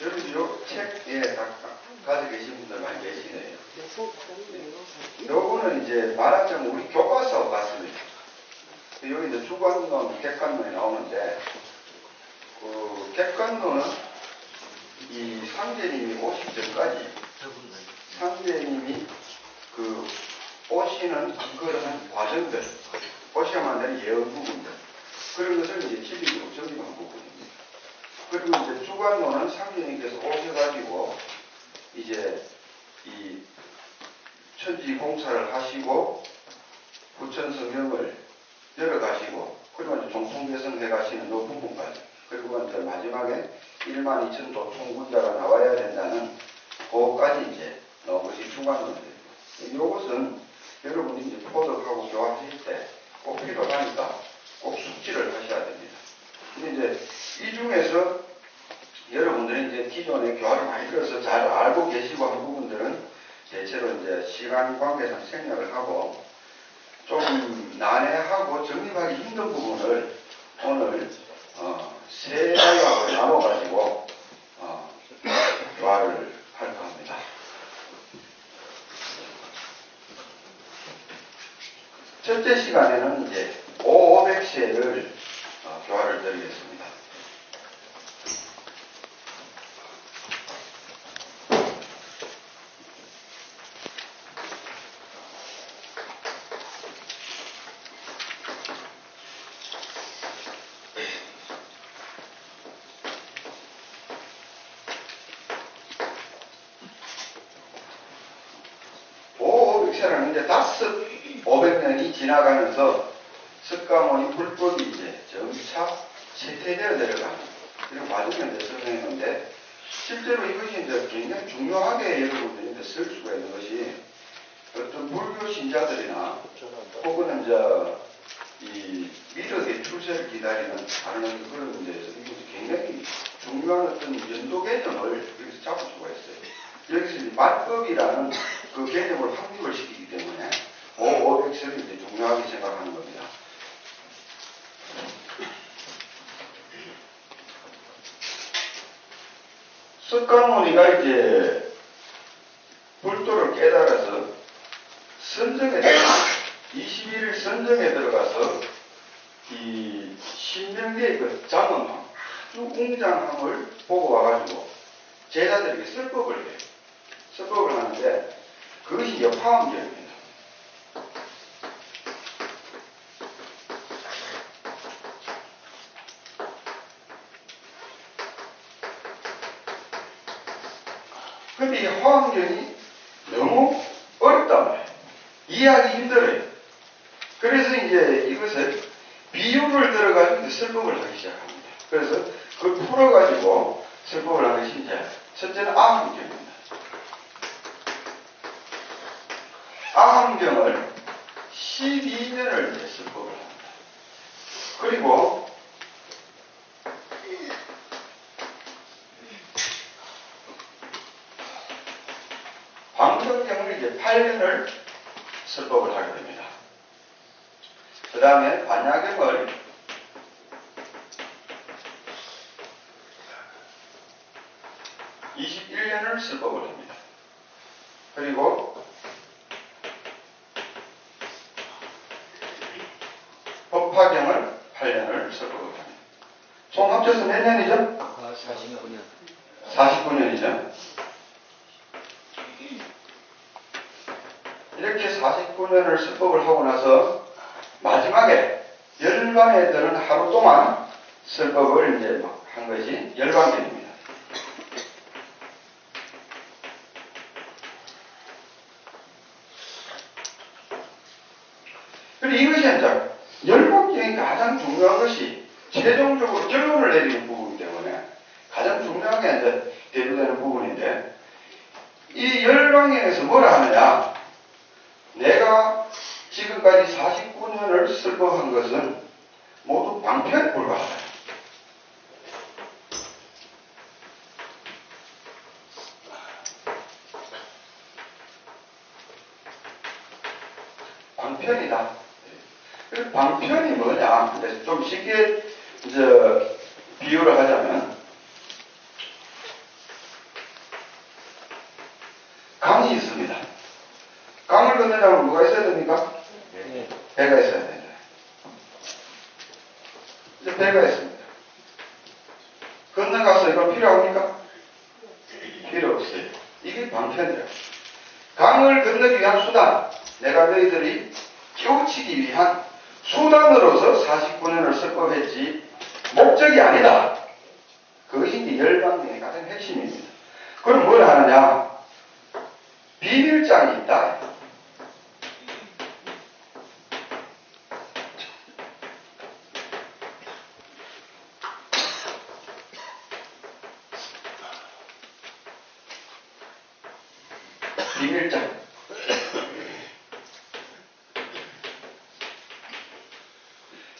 여러분 요 책에 가지고 계신 분들 많이 계시네요. 요거는 이제 말하자면 우리 교과서 같습니다. 여기 이제 주관론, 객관론이 나오는데 그 객관론은 이 상제님이 오시기 전까지 상제님이 그 오시는 그런 과정들, 오셔야만 되는 예언 부분들 그런 것을 이제 진리적으로 정립한 부분입니다. 그리고 이제 주관론은 상제님께서 오셔가지고 이제 이 천지 공사를 하시고 부천 성경을 열어가시고 그리고 이제 종통개성해 가시는 그 부분까지 그리고 이제 마지막에 12,000도 총군자가 나와야 된다는 그거까지 이제 나온 것이 주관론입니다. 이것은 여러분이 이제 포독하고 교환하실 때 꼭 필요하니까 꼭 숙지를 하셔야 됩니다. 근데 이제 이 중에서 여러분들이 이제 기존에 교화를 많이 들어서 잘 알고 계시고 한 부분들은 대체로 이제 시간 관계상 생략을 하고 좀 난해하고 정립하기 힘든 부분을 오늘 세 단락으로 나눠가지고 교화를 할까 합니다. 첫째 시간에는 이제 500세를 교화를 드리겠습니다. 오백세라는 이제 500년이 지나가면서 석가모니 불법이 이제 점차 쇠퇴되어 내려가는 이런 과정을 이제 설명했는데 실제로 이것이 이제 굉장히 중요하게 여러분들이 이제 쓸 수가 있는 것이 어떤 불교 신자들이나 혹은 이제 이 미륵의 출세를 기다리는 다른 그런 문제에서 이것이 굉장히 중요한 어떤 연도 개념을 여기서 잡을 수가 있어요. 여기서 말법이라는 그 개념을 확립을 시키기 때문에 500세를 이제 중요하게 생각하는 겁니다. 석가모니가 이제 불도를 깨달아서 선정에 21일 선정에 들어가서 이 신명계의 그 장엄함, 아주 웅장함을 보고 와가지고 제자들에게 설법을 해요. 설법을 하는데 그것이 이제 화엄경입니다. 근데 이 화엄경이 너무 어렵단 말이에요. 이해하기 힘들어요. 그래서 이제 이것을 비유를 들어가지고 설법을 하기 시작합니다. 그래서 그걸 풀어가지고 설법을 하는 것이 이제 첫째는 아함경입니다. 아함경을 12년을 이제 설법을 합니다. 그리고 광경경을 이제 8년을 설법을 하게 됩니다. 그 다음에 반야경을 21년을 설법을 합니다. 그리고 법화경을 8년을 설법을 합니다. 총 합쳐서 몇 년이죠? 49년. 49년이죠. 이렇게 49년을 설법을 하고 나서 마지막에 열반에 드는 하루 동안 설법을 이제 한 것이 열반경입니다. 그리고 이것이 이제 열반경이 가장 중요한 것이 최종적으로 결론을 내리는 부분이기 때문에 가장 중요하게 이제 대두되는 부분인데 이 열반경에서 뭐라 하느냐? 내가 지금까지 49년을 설법한 것은 모두 방편에 불과하다. 방편이다. 그 방편이 뭐냐? 좀 쉽게 이제 비유를 하자면 건너가서 이거 필요합니까? 필요 없어요. 이게 방편이에요. 강을 건너기 위한 수단, 내가 너희들이 깨우치기 위한 수단으로서 49년을 설법했지 목적이 아니다. 그것이 이제 열방경의 가장 핵심입니다. 그럼 뭘 하느냐? 비밀장이 있다. 비밀장.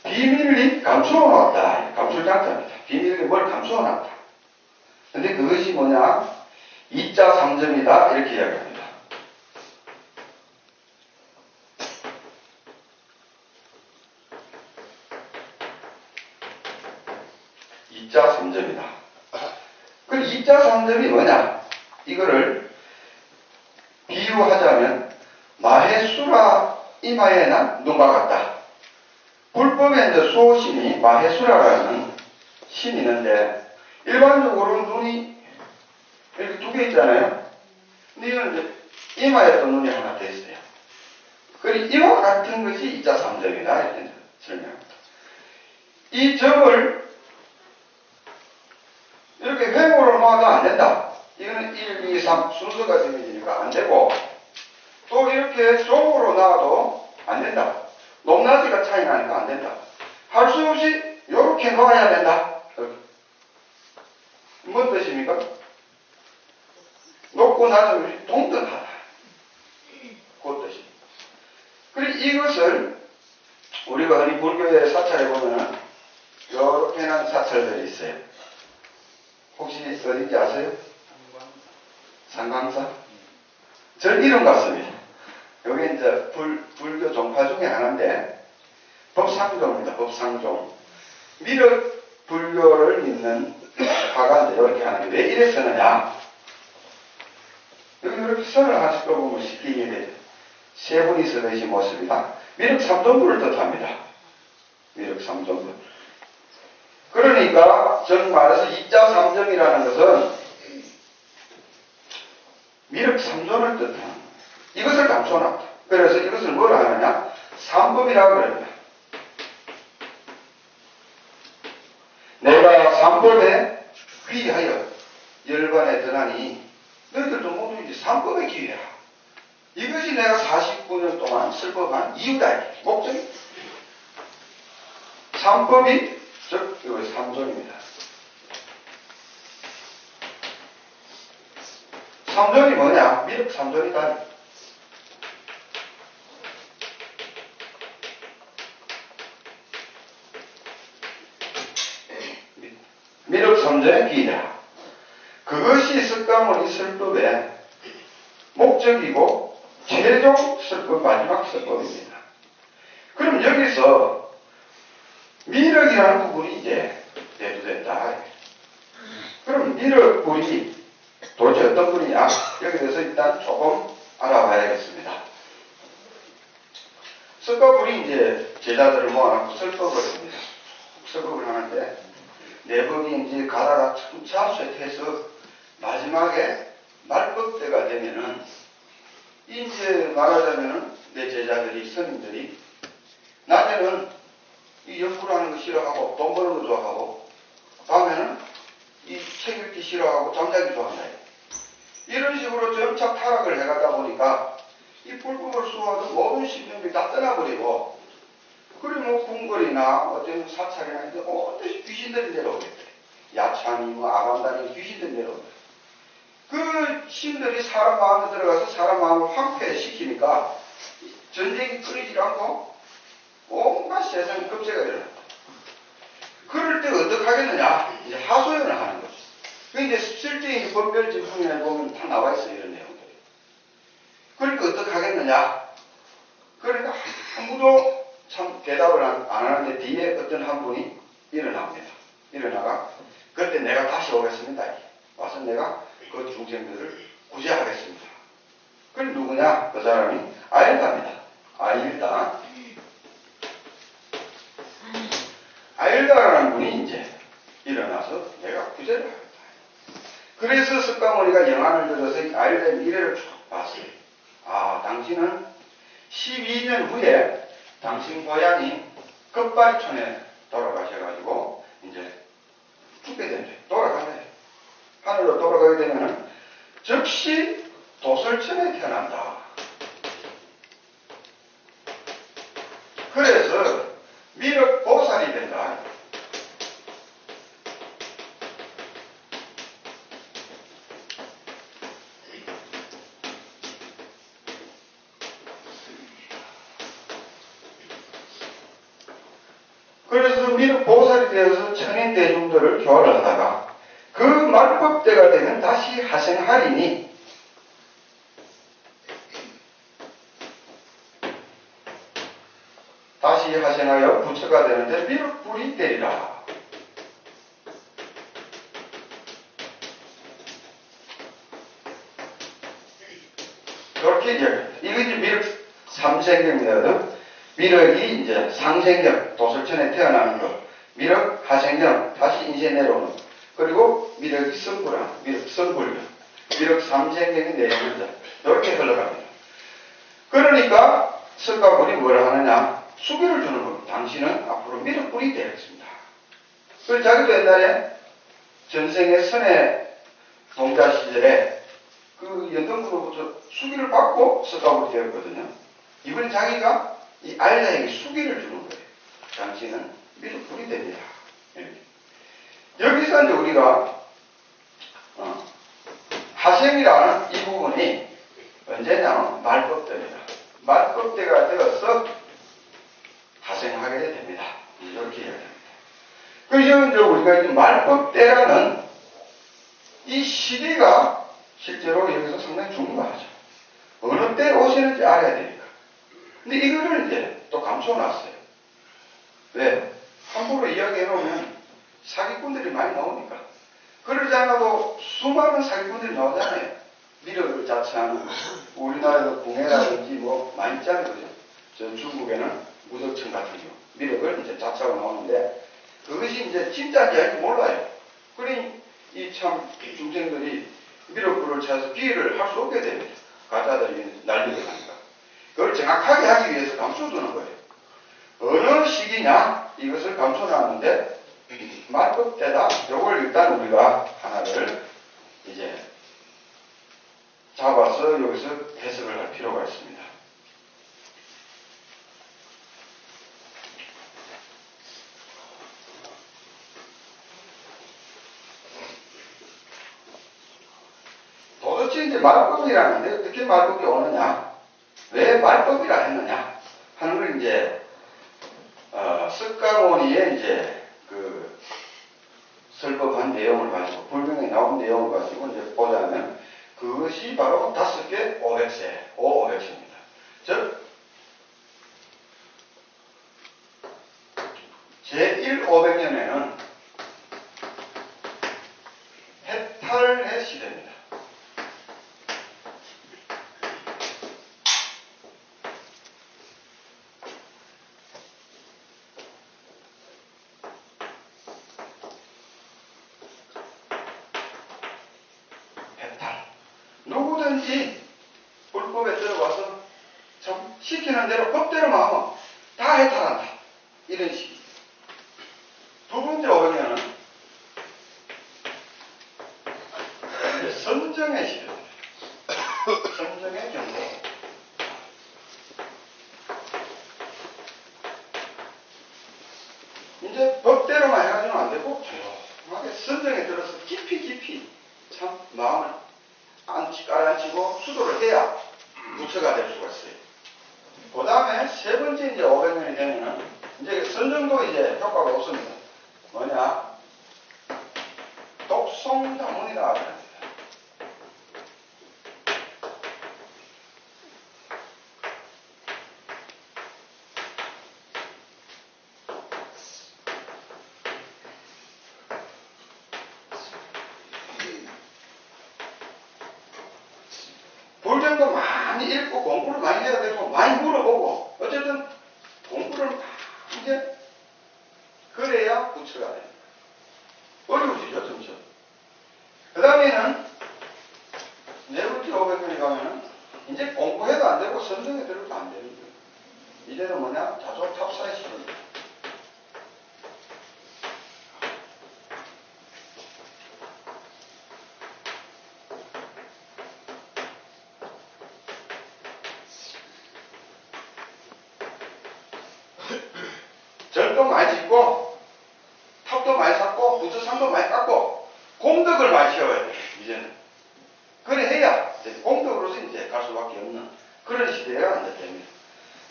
비밀이 감추어놨다. 감출장자입니다. 비밀이 뭘 감추어놨다. 근데 그것이 뭐냐? 2자 3점이다. 이렇게 이야기합니다. 2자 3점이다. 그 2자 3점이 뭐냐? 이거를 비유하자면 마해수라 이마에 난 눈과 같다. 불법에 이제 수호신이 마해수라라는 신이 있는데 일반적으로 눈이 이렇게 두 개 있잖아요. 근데 이건 이제 이마에 또 눈이 하나 더 있어요. 그리고 이와 같은 것이 2자 3점이다. 이렇게 설명합니다. 이 점을 이렇게 횡으로 놓아도 안 된다. 이거는 1, 2, 3 순서가 정해지니까 안 되고, 또 이렇게 쪽으로 놔도 안 된다. 높낮이가 차이 나니까 안 된다. 할 수 없이 이렇게 놓아야 된다. 뭔 뜻입니까? 높고 낮은 동등하다. 그 뜻입니다. 그리고 이것을 우리가 흔히 불교의 사찰에 보면은 이렇게 난 사찰들이 있어요. 혹시 어딘지 아세요? 상광사? 절 이름 같습니다. 여기 이제 불교 종파 중에 하나인데 법상종입니다. 법상종. 미륵 불교를 믿는 화가인데 이렇게 하는 게 왜 이래 쓰느냐? 여기 이렇게 선을 하실 거 보면 쉽게 이해돼요. 세 분이서 계신 모습이다. 미륵 삼존부를 뜻합니다. 미륵 삼존부. 그러니까 정 말해서 2자 3점이라는 것은 미륵 3존을 뜻합니다. 이것을 감춰놨다. 그래서 이것을 뭘 하느냐? 삼법이라고 그럽니다. 내가 삼법에 귀하여 열반에 드나니 너희들도 모두 이제 삼법에 귀해라. 이것이 내가 49년 동안 설법한 이유다. 목적이. 삼법이 즉 이것이 삼존입니다. 삼존이 뭐냐? 미륵 삼존이다. 미륵 삼존의 기이다. 그것이 석가모니 설법의 목적이고 최종 설법 마지막 설법입니다. 그럼 여기서 미륵이라는 부분이 이제 대두된다. 그럼 미륵불이 도대체 어떤 분이냐? 여기 대해서 일단 조금 알아봐야겠습니다. 석가불이 이제 제자들을 모아놓고 설법을 합니다. 설법을 하는데 내법이 이제 가다가 차차 쇠퇴해서 마지막에 말법 때가 되면은 이제 말하자면은 내 제자들이 스님들이 낮에는 이 연구하는 거 싫어하고 돈 버는 거 좋아하고 밤에는 이 책 읽기 싫어하고 잠자기 좋아한다. 이런 식으로 점차 타락을 해가다 보니까 이 불법을 수호하던 모든 신념이 다 떠나버리고 그리고 뭐 궁궐이나 어떤 사찰이나 이제 어떤 귀신들이 내려오겠대. 야참이 뭐 아간다니 귀신들이 내려오겠대. 그 신들이 사람 마음에 들어가서 사람 마음을 황폐시키니까 전쟁이 끊이지 않고 온갖 세상에 급제가 일어났다. 그럴 때 어떻게 하겠느냐? 이제 하소연을 하는 거죠. 근데 실제 법별지품에 보면 다 나와 있어요. 이런 내용들이. 그러니까 어떻게 하겠느냐? 그러니까 아무도 참 대답을 안 하는데 뒤에 어떤 한 분이 일어납니다. 일어나가 그때 내가 다시 오겠습니다. 와서 내가 그 중생들을 구제하겠습니다. 그럼 누구냐? 그 사람이 아일다입니다. 아일다. 아일다라는 분이 이제 일어나서 내가 구제를 합니다. 그래서 석가모니가 영안을 들어서 알된 미래를 쭉 봤어요. 아, 당신은 12년 후에 당신 고향이 끝발촌에 돌아가셔가지고 이제 죽게 된다. 돌아간다. 하늘로 돌아가게 되면은 즉시 도설천에 태어난다. 그래서 미륵보살이 된다. 그래서 미륵보살이 되어서 천인 대중들을 교화를 하다가 그 말법대가 되면 다시 하생하리니 다시 하생하여 부처가 되는데 미륵불이 되리라. 이렇게 이야기합니다. 이게 이제 미륵 삼생경이거든. 미륵이 이제 상생경, 도설천에 태어나는 것, 미륵 하생경, 다시 인쇄 내려오는 것, 그리고 미륵이 성불한, 미륵 성불경, 미륵 삼생경의 내용은 이렇게 흘러갑니다. 그러니까 석가모니 뭐라 하느냐? 수기를 주는 겁니다. 당신은 앞으로 미륵불이 되겠습니다. 그래서 자기도 옛날에 전생의 선의 동자 시절에 그 연등부로부터 수기를 받고 석가모니 되었거든요. 이번에 자기가 이 알자에게 수기를 주는 거예요. 당신은 미륵불이 됩니다. 이렇게. 여기서 이제 우리가 하생이라는 이 부분이 언제냐면 말법대입니다. 말법대가 되어서 하생하게 됩니다. 이렇게 이야기합니다. 그래서 이제 우리가 이 말법대라는 이 시기가 실제로 여기서 상당히 중요하죠. 어느 때 오시는지 알아야 되니까. 근데 이거를 이제 또 감춰놨어요. 왜? 함부로 이야기해놓으면 사기꾼들이 많이 나오니까. 그러지 않아도 수많은 사기꾼들이 나오잖아요. 미륵을 자처하는 우리나라에도 궁예라든지 뭐 많이 있잖아요. 그죠? 저 중국에는 무덕청 같은 경우 미륵을 이제 자처하고 나오는데 그것이 이제 진짜인지 아닌지 몰라요. 그러니 이 참 중생들이 미륵불을 찾아서 기회를 할 수 없게 됩니다. 가짜들이 난리가 나니까. 그걸 정확하게 하기 위해서 감춰두는 거예요. 어느 시기냐 이것을 감춰놨는데 말법대다. 요걸 일단 우리가 하나를 이제 잡아서 여기서 해석을 할 필요가 있습니다. 도대체 이제 말법이라는데 어떻게 말법이 오느냐? 왜 말법이라 했느냐? 하는 걸 이제 석가모니의 이제 그 설법한 내용을 가지고 불경에 나온 내용을 가지고 이제 보자면 그것이 바로 5개 500세, 500세입니다. 즉 제1 500년에는 해탈의 시대입니다. 해탈. 누구든지 불법에 들어가서 참 시키는 대로 법대로만 하면 다 해탈한다. 이런 식이에요. 두 번째 500년은 선정의 시대입니다. 선정의 경고. 이제 법대로만 해가지고는 안 되고 조용하게 선정에 들어서 깊이 참 마음을 깔아앉히고 수도를 해야 부처가 될 수가 있어요. 그 다음에 세 번째 이제 500년이 되면은 이제 선정도 이제 효과가 없습니다. 뭐냐? 독송다문이라 합니다. 불경도 많이 읽고 공부를 많이 해야 되고 많이 물어보고 어쨌든 공부를 많이 이제 그래야 부처가 됩니다. 어려우시죠 점점. 다음에는 네브티 500원에 가면은 이제 공부해도 안 되고 선정에 들어도 안 되는 거예요. 이제는 뭐냐? 자조 탑사의 시대입니다. 절도 많이 짓고 탑도 많이 샀고 부처상도 많이 깎고 공덕을 많이 채워야 돼요. 이제는 그래 해야 이제 공덕으로서 이제 갈 수밖에 없는 그런 시대가 이제 됩니다.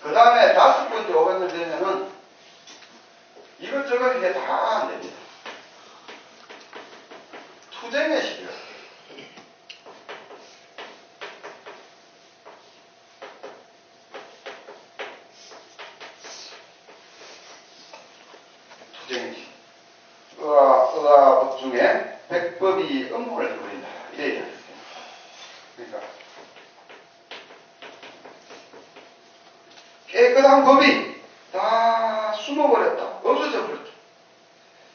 그 다음에 5번째 500년 되면은 이것저것 이제 다 안 됩니다. 투쟁의 시대가 투쟁의 시대. 의화법 중에 백법이 음모를 해버린다. 이래야 돼요. 그러니까 깨끗한 법이 다 숨어버렸다. 없어져 버렸다.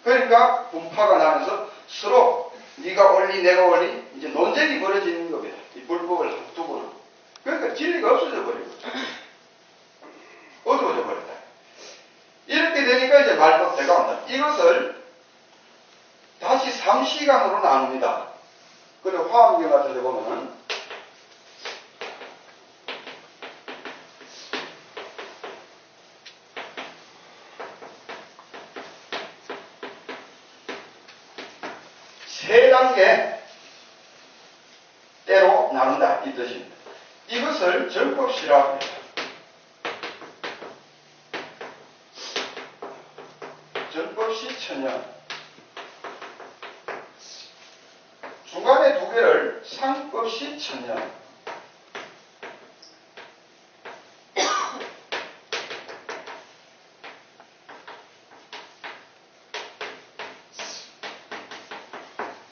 그러니까 분파가 나면서 서로 네가 원리 내가 원리 이제 논쟁이 벌어지는 겁니다. 이 불법을 두고는. 그러니까 진리가 없어져 버리고 어두워져 버렸다. 이렇게 되니까 이제 말법대가 온다. 이것을 다시 3시간으로 나눕니다. 그리고 화엄경 같은 데 보면은 세 단계 때로 나눈다 이 뜻입니다. 이것을 정법시라고 합니다. 정법시 천년 중간에 두 개를 상법시 천년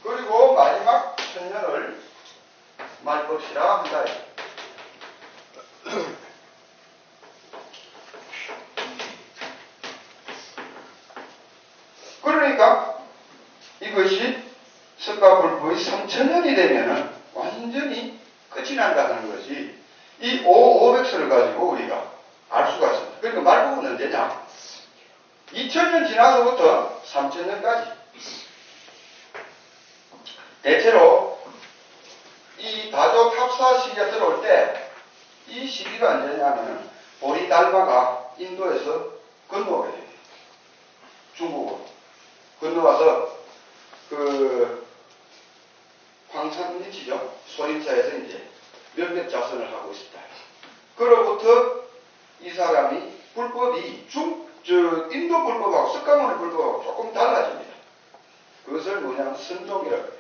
그리고 마지막 천년을 말법시라 한다. 그러니까 이것이 석가불법이 3000년이 되면은 완전히 끝이 난다는 것이 이 500서를 가지고 우리가 알 수가 있습니다. 그러니까 말법은 언제냐? 2000년 지나서부터 3000년까지 대체로 이 다조 탑사 시기가 들어올 때 이 시기가 언제냐면 보리달마가 인도에서 건너오게 됩니다. 중국으로 건너와서 그 황산리치죠. 소림사에서 이제 몇몇 자선을 하고 있습니다. 그로부터 이 사람이 불법이 인도 불법하고 석가모니 불법하고 조금 달라집니다. 그것을 뭐냐면 선종이라고 해요.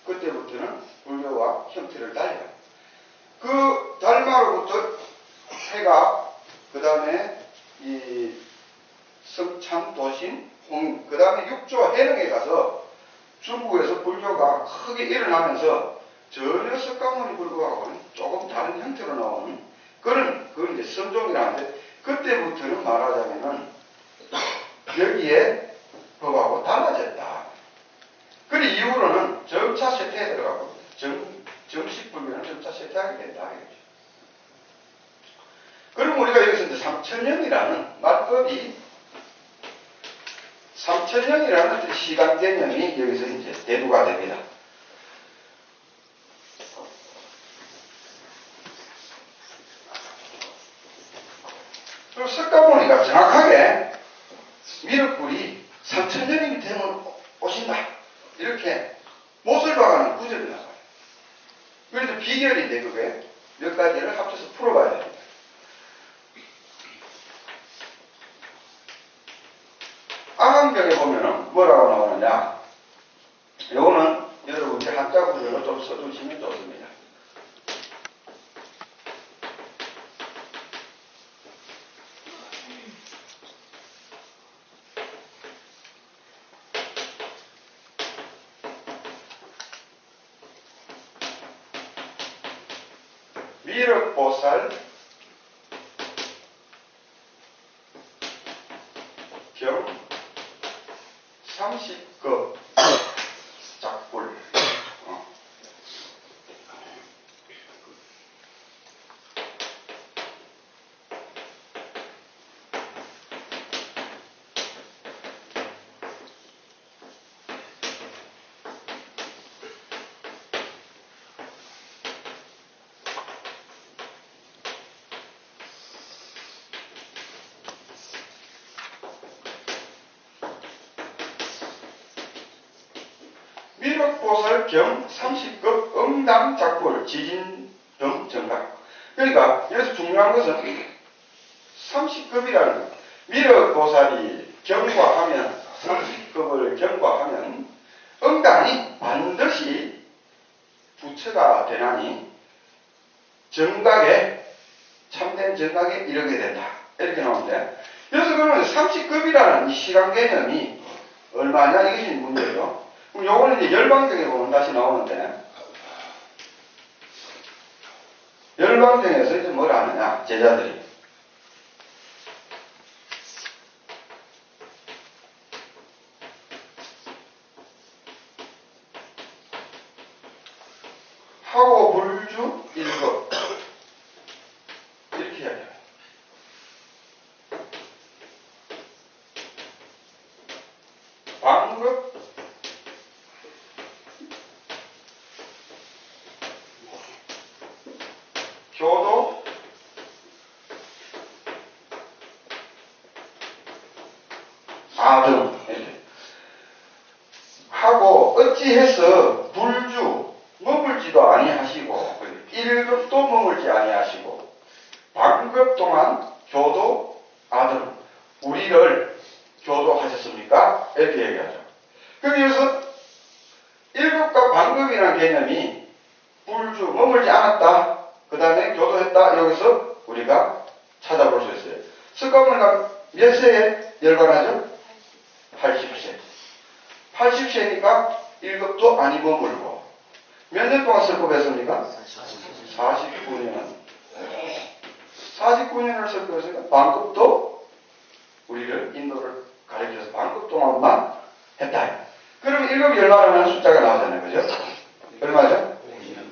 그때부터는 불교와 형태를 달려요. 그 달마로부터 해가 그 다음에 이 성참, 도신, 홍, 그 다음에 육조 해릉에 가서 중국에서 불교가 크게 일어나면서 전혀 석가모니 불교하고는 조금 다른 형태로 나오는 그걸 이제 선종이라는데 그때부터는 말하자면은 여기에 법하고 달라졌다. 그 이후로는 점차 쇠퇴에 들어가고 정식 불교는 점차 쇠퇴하게 된다. 그럼 우리가 여기서 이제 3000년이라는 말법이 3000년이라는 시간 개념이 여기서 이제 대두가 됩니다. 그리고 석가모니가 정확하게 미륵불이 3000년이 되면 오신다. 이렇게 못을 박아는 구절이 나와요. 그래서 비결인데 그게 몇 가지를 합쳐서 풀어봐야 됩니다. 아강경에 보면은 뭐라고 나오느냐. 요거는 여러분들 한자 구절로 좀 써주시면 좋습니다. 미륵보살 경 30급 작불 미륵보살 겸 30급 응당작불 지진 등 정각. 그러니까 여기서 중요한 것은 30급이라는 것. 미륵보살이 경과하면 30급을 경과하면 응당이 반드시 부처가 되나니 정각에 참된 정각에 이르게 된다. 이렇게 나오는데 여기서 그러면 30급이라는 이 시간 개념이 얼마냐 이것이 문제죠. 그럼 요거는 이제 열방경에 보면 다시 나오는데 열방경에서 이제 뭘 하느냐 제자들이 하고 불주 일급 이렇게 이야기해요. 방급 교도 아등 이렇게 하고 어찌해서 불주 머물지도 아니하시고 일급도 머물지 아니하시고 방급 동안 교도 아등 우리를 교도하셨습니까? 이렇게 얘기하죠. 그래서 일급과 방급이라는 개념이 불주 머물지 않았다. 그 다음에 교도했다. 여기서 우리가 찾아볼 수 있어요. 석가모니가 몇 세에 열반하죠? 80세. 80세니까 1급도 아니 머물고 몇 년 동안 설법했습니까? 49년. 49년을 설법했으니까 반급도 우리를 인도를 가르쳐서 반급 동안만 했다. 그럼 1급이 얼마라는 숫자가 나오잖아요. 그죠? 얼마죠?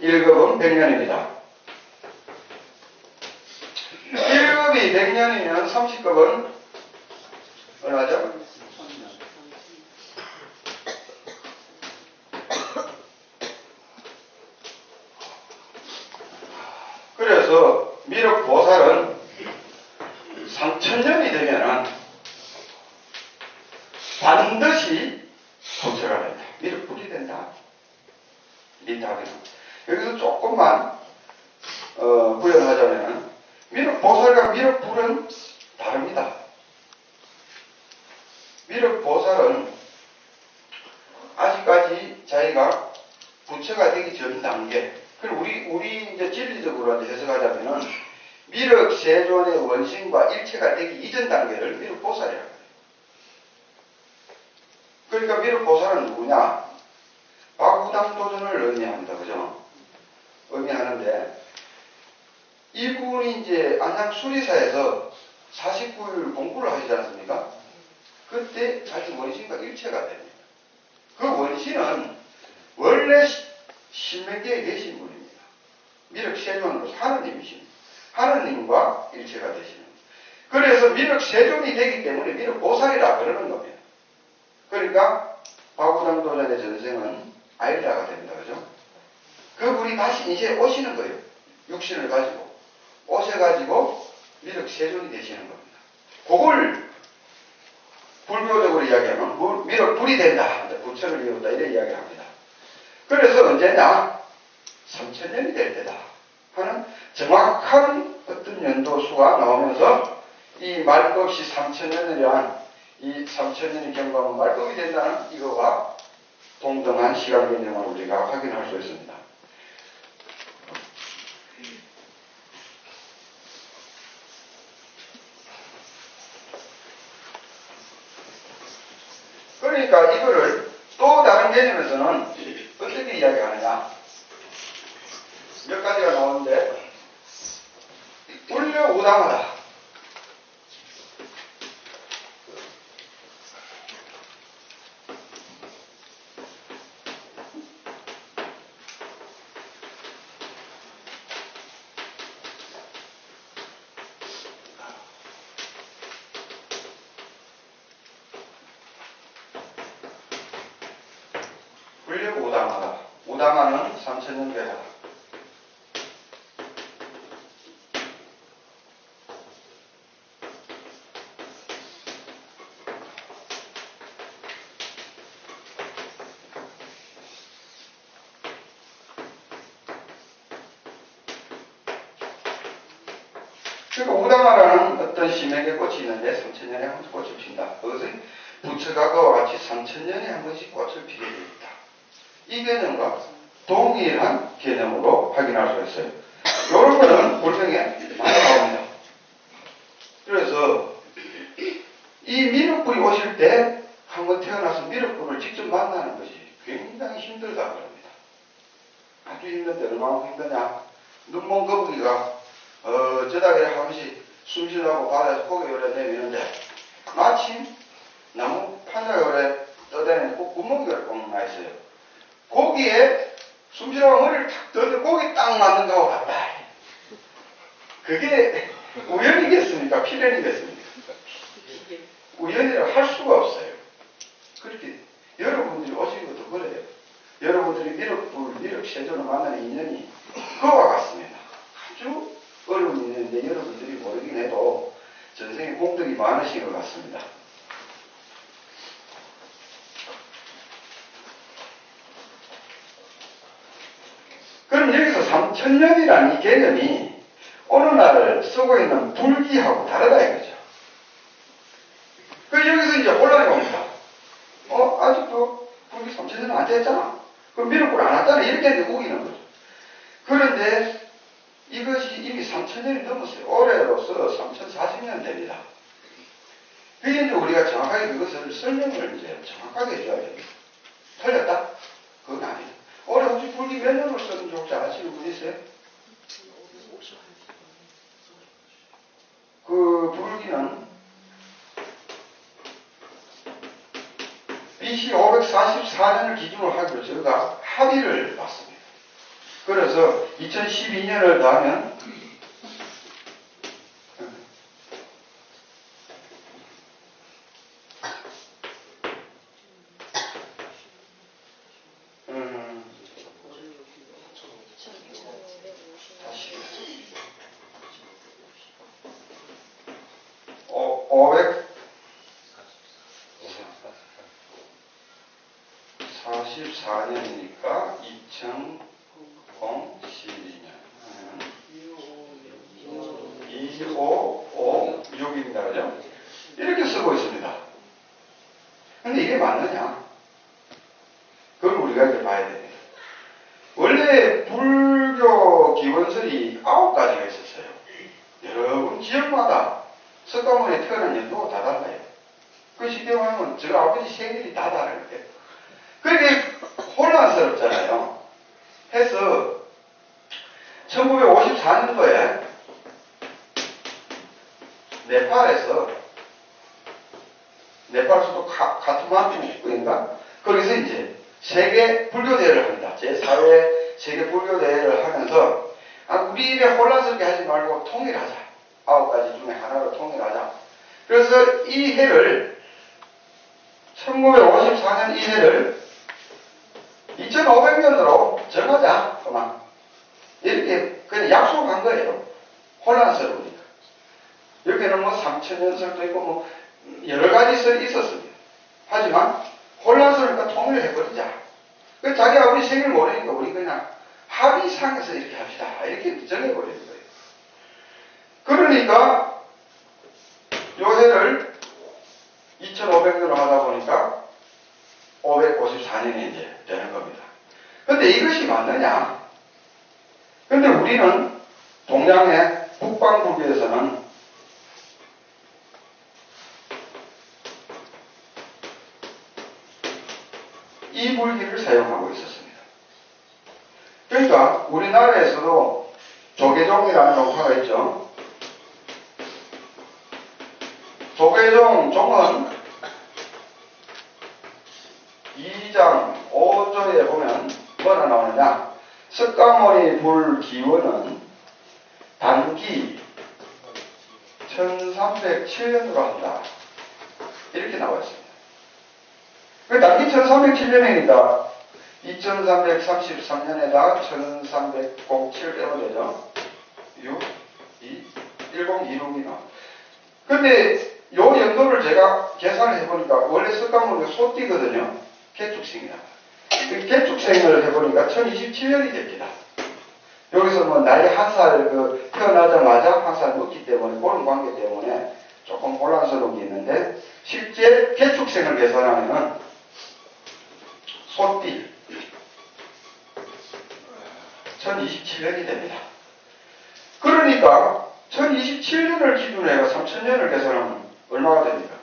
1급은 100년입니다. 1급이 100년이면 30급은 얼마죠? 그래서 미륵보살은 3000년이 되면은 반드시 부처가 된다. 미륵불이 된다. 이 답이다. 여기서 조금만 구현하자면은 미륵보살과 미륵불은 다릅니다. 미륵보살은 아직까지 자기가 부처가 되기 전 단계. 그럼 우리 이제 진리적으로 이제 해석하자면은 미륵세존의 원심과 일체가 되기 이전 단계를 미륵보살이라고 해요. 그러니까 미륵보살은 누구냐? 바구담도전을 의미합니다. 그죠? 의미하는데 이분이 이제 안양 수리사에서 49일 공부를 하시지 않습니까? 그때 자기 원신과 일체가 됩니다. 그 원신은 원래 신명계에 계신 분입니다. 미륵세존으로서 하느님이십니다. 하느님과 일체가 되시는. 그래서 미륵세존이 되기 때문에 미륵보살이라 그러는 겁니다. 그러니까 바구담도전의 전생은 아일라가 됩니다. 그죠? 그분이 다시 이제 오시는 거예요. 육신을 가지고. 오셔가지고 미륵세존이 되시는 겁니다. 그걸 불교적으로 이야기하면 미륵불이 된다. 부처를 이뤘다. 이래 이야기를 합니다. 그래서 언제냐? 3000년이 될 때다. 하는 정확한 어떤 연도수가 나오면서 이 말급시 3000년에 대한 이 3000년이 경과하면 말급이 된다는 이거와 동등한 시간 개념을 우리가 확인할 수 있습니다. 그러니까 이거를 또 다른 개념에서는 어떻게 이야기하느냐. 몇 가지가 나오는데 울려우당하다. 울려우당하다. 우당하는 3000년 되다. 그러니까 우다마라는 어떤 심에게 꽃이 있는데 3000년에 한 번씩 꽃을 핀다. 그것은 부처가 그와 같이 3000년에 한 번씩 꽃을 피게 되어 있다. 이 개념과 동일한 개념으로 확인할 수 있어요. 이런 거는 불경에 많이 나옵니다. 그래서 이 미륵불이 오실 때 한번 태어나서 미륵불을 직접 만나는 것이 굉장히 힘들다 그럽니다. 아주 힘든데 얼마나 힘드냐. 눈먼 거북이가 저다게 한 번씩 숨쉬려고 바다에서 고개 열어 내미는데 마침 나무 판자가 열에 떠다니는 꼭 구멍이 꼭 나 있어요. 고기에 숨쉬려고 머리를 탁 떠는데 고기 딱 맞는 거하고 같다. 그게 우연이겠습니까? 필연이겠습니까? 우연이라고 할 수가 없어요. 그렇게 여러분들이 오신 것도 그래요. 여러분들이 미륵불, 미륵세존을 만나는 인연이 그와 같습니다. 아주 어려운 인연인데 여러분들이 모르긴 해도 전생에 공덕이 많으신 것 같습니다. 그럼 여기서 3000년이라는 이 개념이 어느 날 쓰고 있는 불기하고 다르다 이거죠. 그 여기서 이제 혼란이 옵니다. 아직도 불기 3000년은 안 됐잖아. 그럼 미륵불 안 왔잖아. 이렇게 했는데 우기는 거죠. 그런데 이것이 이미 3000년이 넘었어요. 올해로서 3040년 됩니다. 그게 이제 우리가 정확하게 그것을 설명을 이제 정확하게 해줘야 됩니다. 틀렸다? 그건 아니에요. 올해 혹시 불기 몇 년으로 썼는지 혹시 아시는 분 있어요? 그 불기는 BC 544년을 기준으로 하기로 저희가 합의를 봤습니다. 그래서 2012년을 더하면 544년이니까 2012년 2556입니다. 그죠? 이렇게 쓰고 있습니다. 근데 이게 맞느냐? 그걸 우리가 이제 봐야 됩니다. 원래 불교 기원설이 9가지가 있었어요. 여러분 지역마다 석가모니에 태어난 연도가 다 달라요. 그 쉽게 말하면 저 아버지 생일이 다 다르게. 그게 혼란스럽잖아요. 해서 1954년도에 네팔 수도 카트만두인가? 거기서 이제 세계 불교대회를 합니다. 제4회 세계 불교대회를 하면서 우리 일에 혼란스럽게 하지 말고 통일하자. 9가지 중에 하나로 통일하자. 그래서 이 해를 1954년 이 해를 2500년으로 정하자. 그만. 이렇게 그냥 약속한 거예요. 혼란스러우니까. 여기는 뭐 3000년설도 있고 뭐 여러 가지 설이 있었습니다. 하지만 혼란스러우니까 통일을 해버리자. 그 자기가 우리 생일 모르니까 우리 그냥 합의상에서 이렇게 합시다. 이렇게 정해버리는 거예요. 그러니까 요 해를 2500년으로 하다 보니까 554년이 이제 되는 겁니다. 근데 이것이 맞느냐? 근데 우리는 동양의 북방불교에서는 이 불기를 사용하고 있었습니다. 그러니까 우리나라에서도 조계종이라는 종파가 있죠. 조계종은 2장 5조에 보면 뭐가 나오느냐? 석가모니 불기원은 단기 1307년으로 한다. 이렇게 나와 있습니다. 그 단기 1307년이니까 2333년에다가 1307 빼면 되죠. 6, 2, 1026이나. 근데 요 연도를 제가 계산을 해보니까 원래 석가모니가 소띠거든요. 개축생이다. 개축생을 해보니까 1027년이 됩니다. 여기서 뭐 나이 한 살 태어나자마자 한 살 먹기 때문에 그런 관계 때문에 조금 혼란스러운 게 있는데 실제 개축생을 계산하면 소띠 1027년이 됩니다. 그러니까 1027년을 기준으로 해서 3000년을 계산하면 얼마가 됩니까?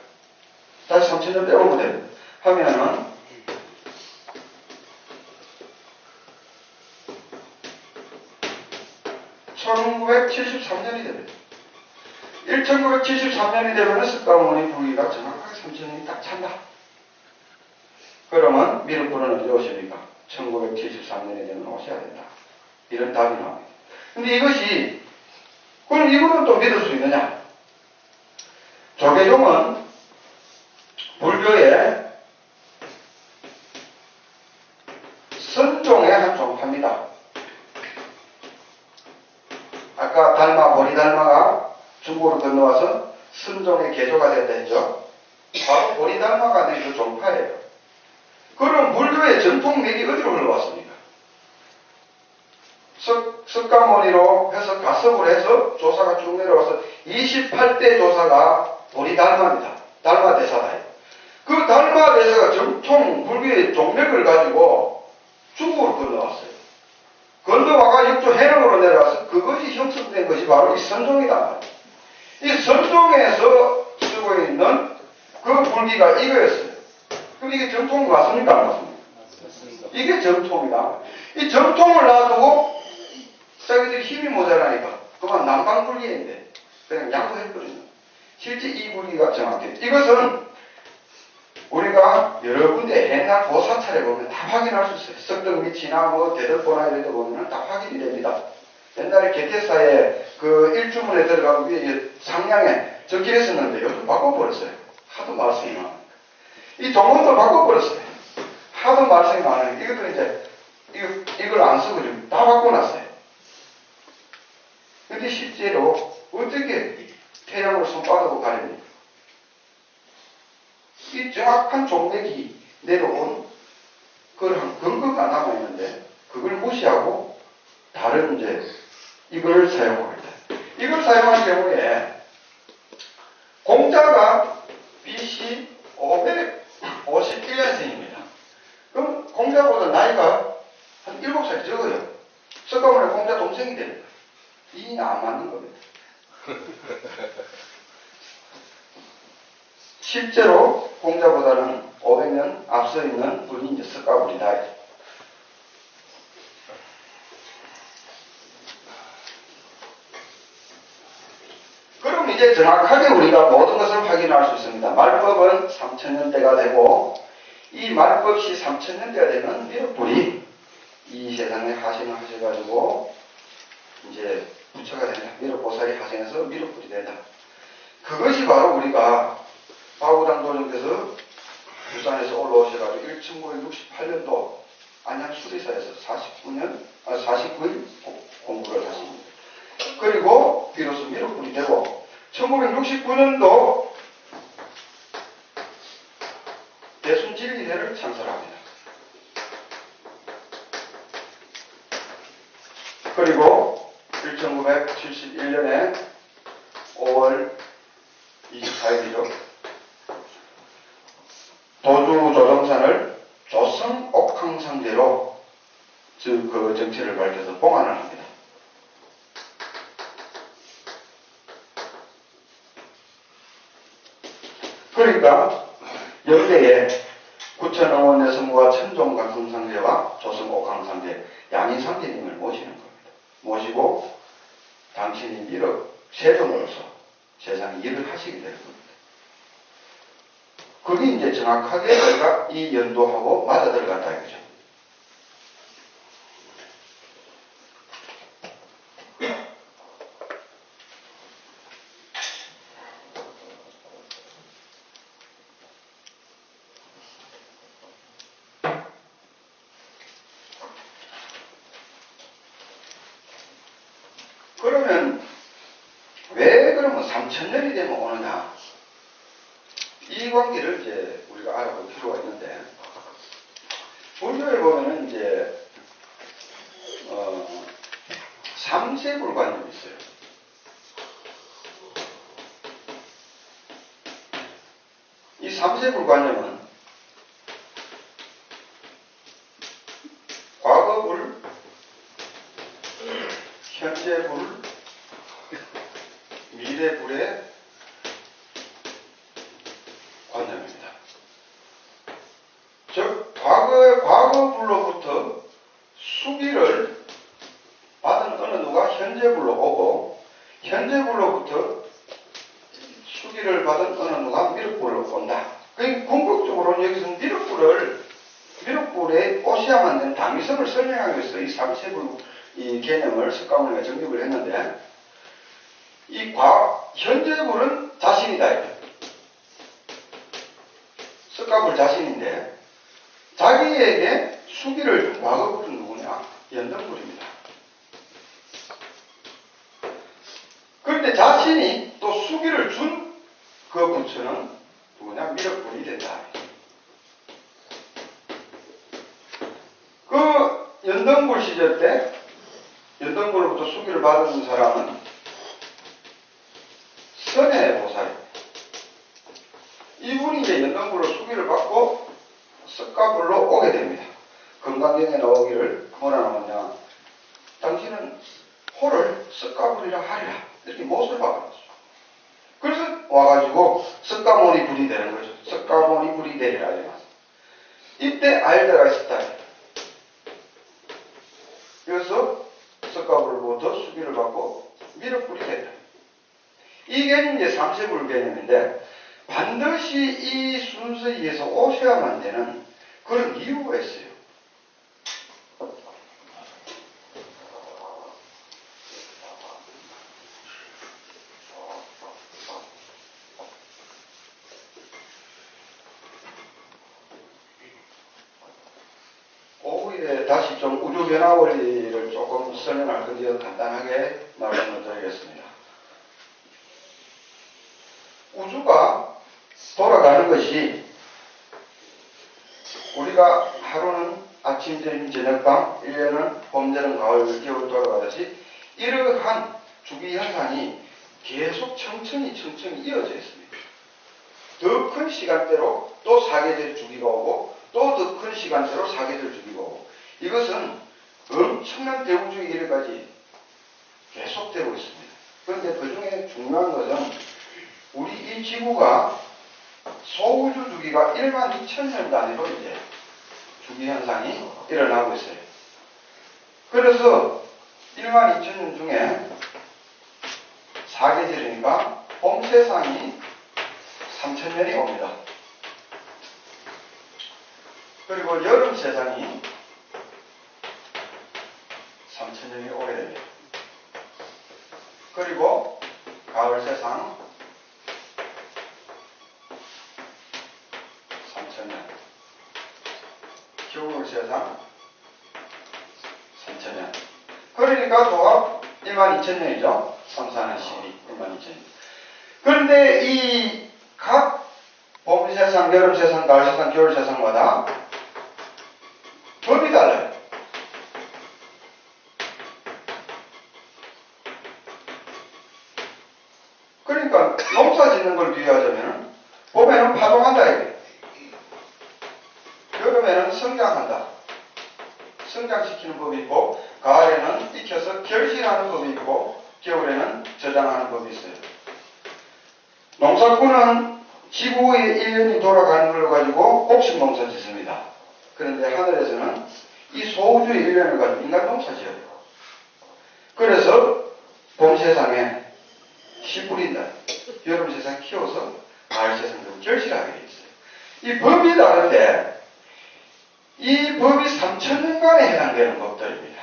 다시 3000년 빼오면 됩니다. 하면은 1973년이 됩니다. 1973년이 되면 석가모니 부위가 정확하게 3000년이 딱 찬다. 그러면 미륵불은 언제 오십니까? 1973년이 되면 오셔야 된다. 이런 답이 나옵니다. 근데 이것이 그럼 이거는 또 믿을 수 있느냐? 조계종은 불교의 선종의 한 종파입니다. 아까 달마, 보리달마가 중국으로 건너와서 선종의 개조가 됐다 했죠. 바로 보리달마가 된 그 종파예요. 그럼 불교의 전통맥이 어디로 흘러왔습니까? 석가모니로 해서 가섭을 해서 조사가 쭉 내려와서 28대 조사가 보리달마입니다. 달마대사다. 그 달마대사가 전통 불교의 종맥을 가지고 중국으로 건너왔어요. 건너와가 육조 해령으로 내려와서 그것이 형성된 것이 바로 이 선종이다. 이 선종에서 쓰고 있는 그 불기가 이거였어요. 그럼 이게 정통이 맞습니까? 안 맞습니까? 이게 정통이다. 이 정통을 놔두고 자기들이 힘이 모자라니까 그만 남방불기인데 그냥 양보해버리는. 실제 이 불기가 정확해요. 이것은 우리가 여러 군데 옛날 보사찰에 보면 다 확인할 수 있어요. 석등밑이나 뭐 대들보나 이런 데 보면 다 확인이 됩니다. 옛날에 개태사에 그 일주문에 들어가고 위에 상량에 적혀 있었는데 요즘 바꿔버렸어요. 하도 말씀이 많으니까. 이 동원도 바꿔버렸어요. 하도 말씀이 많으니까 이것도 이제 이걸 안 쓰고 좀 다 바꿔놨어요. 근데 실제로 어떻게 태양으로 손바닥으로 가립니까? 이 정확한 종맥이 내려온 그런 근거가 남아있는데 그걸 무시하고 다른 이제 이걸 사용합니다. 이걸 사용할 경우에 공자가 BC 551년생입니다. 그럼 공자보다 나이가 한 7살 적어요. 석가모니 공자 동생이 됩니다. 이인이 안 맞는 겁니다. 실제로 공자보다는 500년 앞서 있는 분이 이제 석가모니다. 그럼 이제 정확하게 우리가 모든 것을 확인할 수 있습니다. 말법은 3000년대가 되고 이 말법시 3000년대가 되면 미륵불이 이 세상에 하생을 하셔가지고 이제 부처가 된다. 미륵보살이 하생해서 미륵불이 된다. 그것이 바로 우리가 바구당 도령께서 부산에서 올라오셔가지고 1968년도 안양 수리사에서 49일 공부를 하십니다. 그리고 비로소 미륵불이 되고 1969년도 대순진리회를 창설합니다. 그리고 1971년에 5월 24일이죠. 도주조정산을 조성옥황상제로 그 정체를 밝혀서 봉안을 합니다. 그러니까 연대에 구천왕원 내성무와 천종각성상제와 조성옥황상제 양인상제님을 모시는 겁니다. 모시고 당신이 미륵 세종으로서 세상에 일을 하시게 되는 겁니다. 그게 이제 정확하게 저희가 이 연도하고 맞아 들어간다 이거죠. 그러면 왜 그러면 3000년이 되면 오느냐? 이 관계를 이제 우리가 알아볼 필요가 있는데, 불교에 보면은 이제 삼세불관념이 있어요. 이 삼세불관념은 과거불, 현재불, 미래불의 관념입니다. 즉 과거불로부터 수기를 받은 어느 누가 현재불로 오고 현재불로부터 수기를 받은 어느 누가 미륵불로 온다. 그러니까 궁극적으로는 여기서 미륵불에 오셔야만 되는 당위성을 설명하기 위해서 이 삼세불 이 개념을 석가모니가 정립을 했는데 현재불은 자신이다. 석가불 자신인데 자기에게 수기를 준 과거불은 누구냐? 연등불입니다. 그런데 자신이 또 수기를 준 그 부처는 누구냐? 미륵불이 된다. 그 연등불 시절 때 연등불로부터 수기를 받은 사람은 선해보살입니다. 이분이 이제 연등불로 수기를 받고 석가불로 오게 됩니다. 금강경에 나오기를 뭐라 나오냐? 당신은 호를 석가불이라 하리라. 이렇게 못을 박아놨어요. 그래서 와가지고 석가모니 불이 되는 거죠. 석가모니 불이 되리라. 이때 알다가 있었다. 그래서 석가불로부터 수기를 받고 미륵불이 된다. 이게 이제 삼세불 개념인데 반드시 이 순서에 의해서 오셔야만 되는 그런 이유가 있어요. 오후에 다시 좀 우주변화 원리를 조금 설명할 건데요. 간단하게 말씀을 드리겠습니다. 우주가 돌아가는 것이 우리가 하루는 아침, 점심, 저녁밤, 1년은 봄, 여름, 가을, 겨울 돌아가듯이 이러한 주기 현상이 계속 천천히 이어져 있습니다. 더 큰 시간대로 또 사계절 주기가 오고 또 더 큰 시간대로 사계절 주기가 오고 이것은 엄청난 대우주의 이래까지 계속되고 있습니다. 그런데 그 중에 중요한 것은 우리 이 지구가 소우주 주기가 12,000년 단위로 이제 주기 현상이 일어나고 있어요. 그래서 12,000년 중에 사계절이니까 봄 세상이 3,000년이 옵니다. 그리고 여름 세상이 3,000년이 오게 됩니다. 그리고 가을 세상 3,000년, 겨울 세상 3,000년. 그러니까 도합 12,000년이죠. 3, 4는 12, 12,000년. 그런데 이 각 봄 세상, 여름 세상, 가을 세상, 겨울 세상마다 법이 달라요. 그러니까 농사 짓는 걸 비유하자면 봄에는 파종한다 이게. 여름에는 성장한다. 성장시키는 법이 있고 가을에는 익혀서 결실하는 법이 있고 겨울에는 저장하는 법이 있어요. 농사꾼은 지구의 일년이 돌아가는 걸 가지고 곡식 농사 짓습니다. 그런데 하늘에서는 이 소우주의 일년을 가지고 인간 농사 지어요. 그래서 봄 세상에 씨 뿌린다. 여름 세상 키워서 가을 세상으로 결실하게 돼 있어요. 이 법이 다른데 이 법이 3,000년간에 해당되는 법들입니다.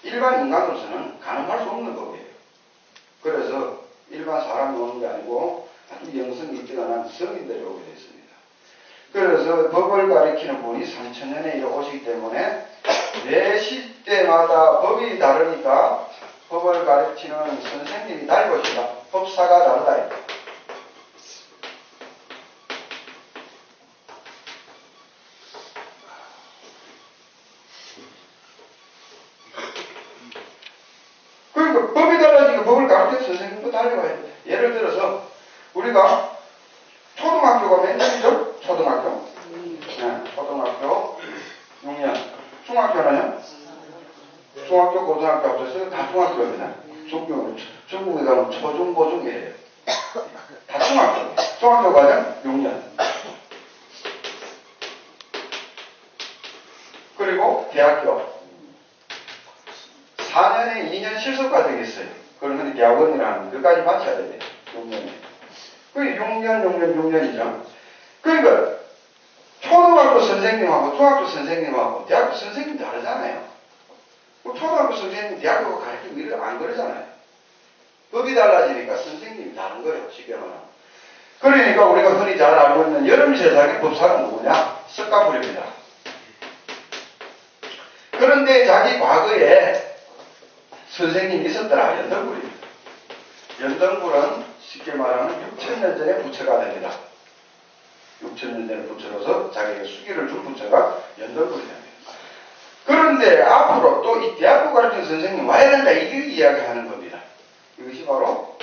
일반 인간으로서는 가늠할 수 없는 법이에요. 그래서 일반 사람이 오는 게 아니고 아주 영성이 뛰어난 성인들이 오게 되어 있습니다. 그래서 법을 가리키는 분이 3,000년에 이르 오시기 때문에 매 시대마다 법이 다르니까 법을 가르치는 선생님이 다를 것이다. 법사가 다르다. 그러니까 선생님도 달려와야 됩니다. 예를 들어서 우리가 초등학교가 몇 년이죠? 초등학교? 네, 초등학교 6년. 중학교는요? 중학교, 고등학교 합쳐서 다 중학교입니다. 중국에 가면 초중, 고중이에요. 다 중학교. 중학교 과정 6년. 그리고 대학교. 4년에 2년 실습 과정이 있어요. 그러면 대학원이라는 것까지 마쳐야 됩니다. 6년에. 그게 6년이죠. 그러니까 초등학교 선생님하고 중학교 선생님하고 대학교 선생님 다르잖아요. 초등학교 선생님 대학교 가르치고 이런 안 그러잖아요. 법이 달라지니까 선생님이 다른 거예요. 쉽게 말하면. 그러니까 우리가 흔히 잘 알고 있는 여름 세상의 법사는 누구냐? 석가불입니다. 그런데 자기 과거에 선생님이 있었더라. 연등불입니다. 연등불은 쉽게 말하면 6천년 전에 부처가 됩니다. 6천년 전에 부처로서 자기에게 수기를 준 부처가 연등불이 됩니다. 그런데 앞으로 또 이 대학교 가르치는 선생님 와야 된다. 이걸 이야기하는 겁니다. 이것이 바로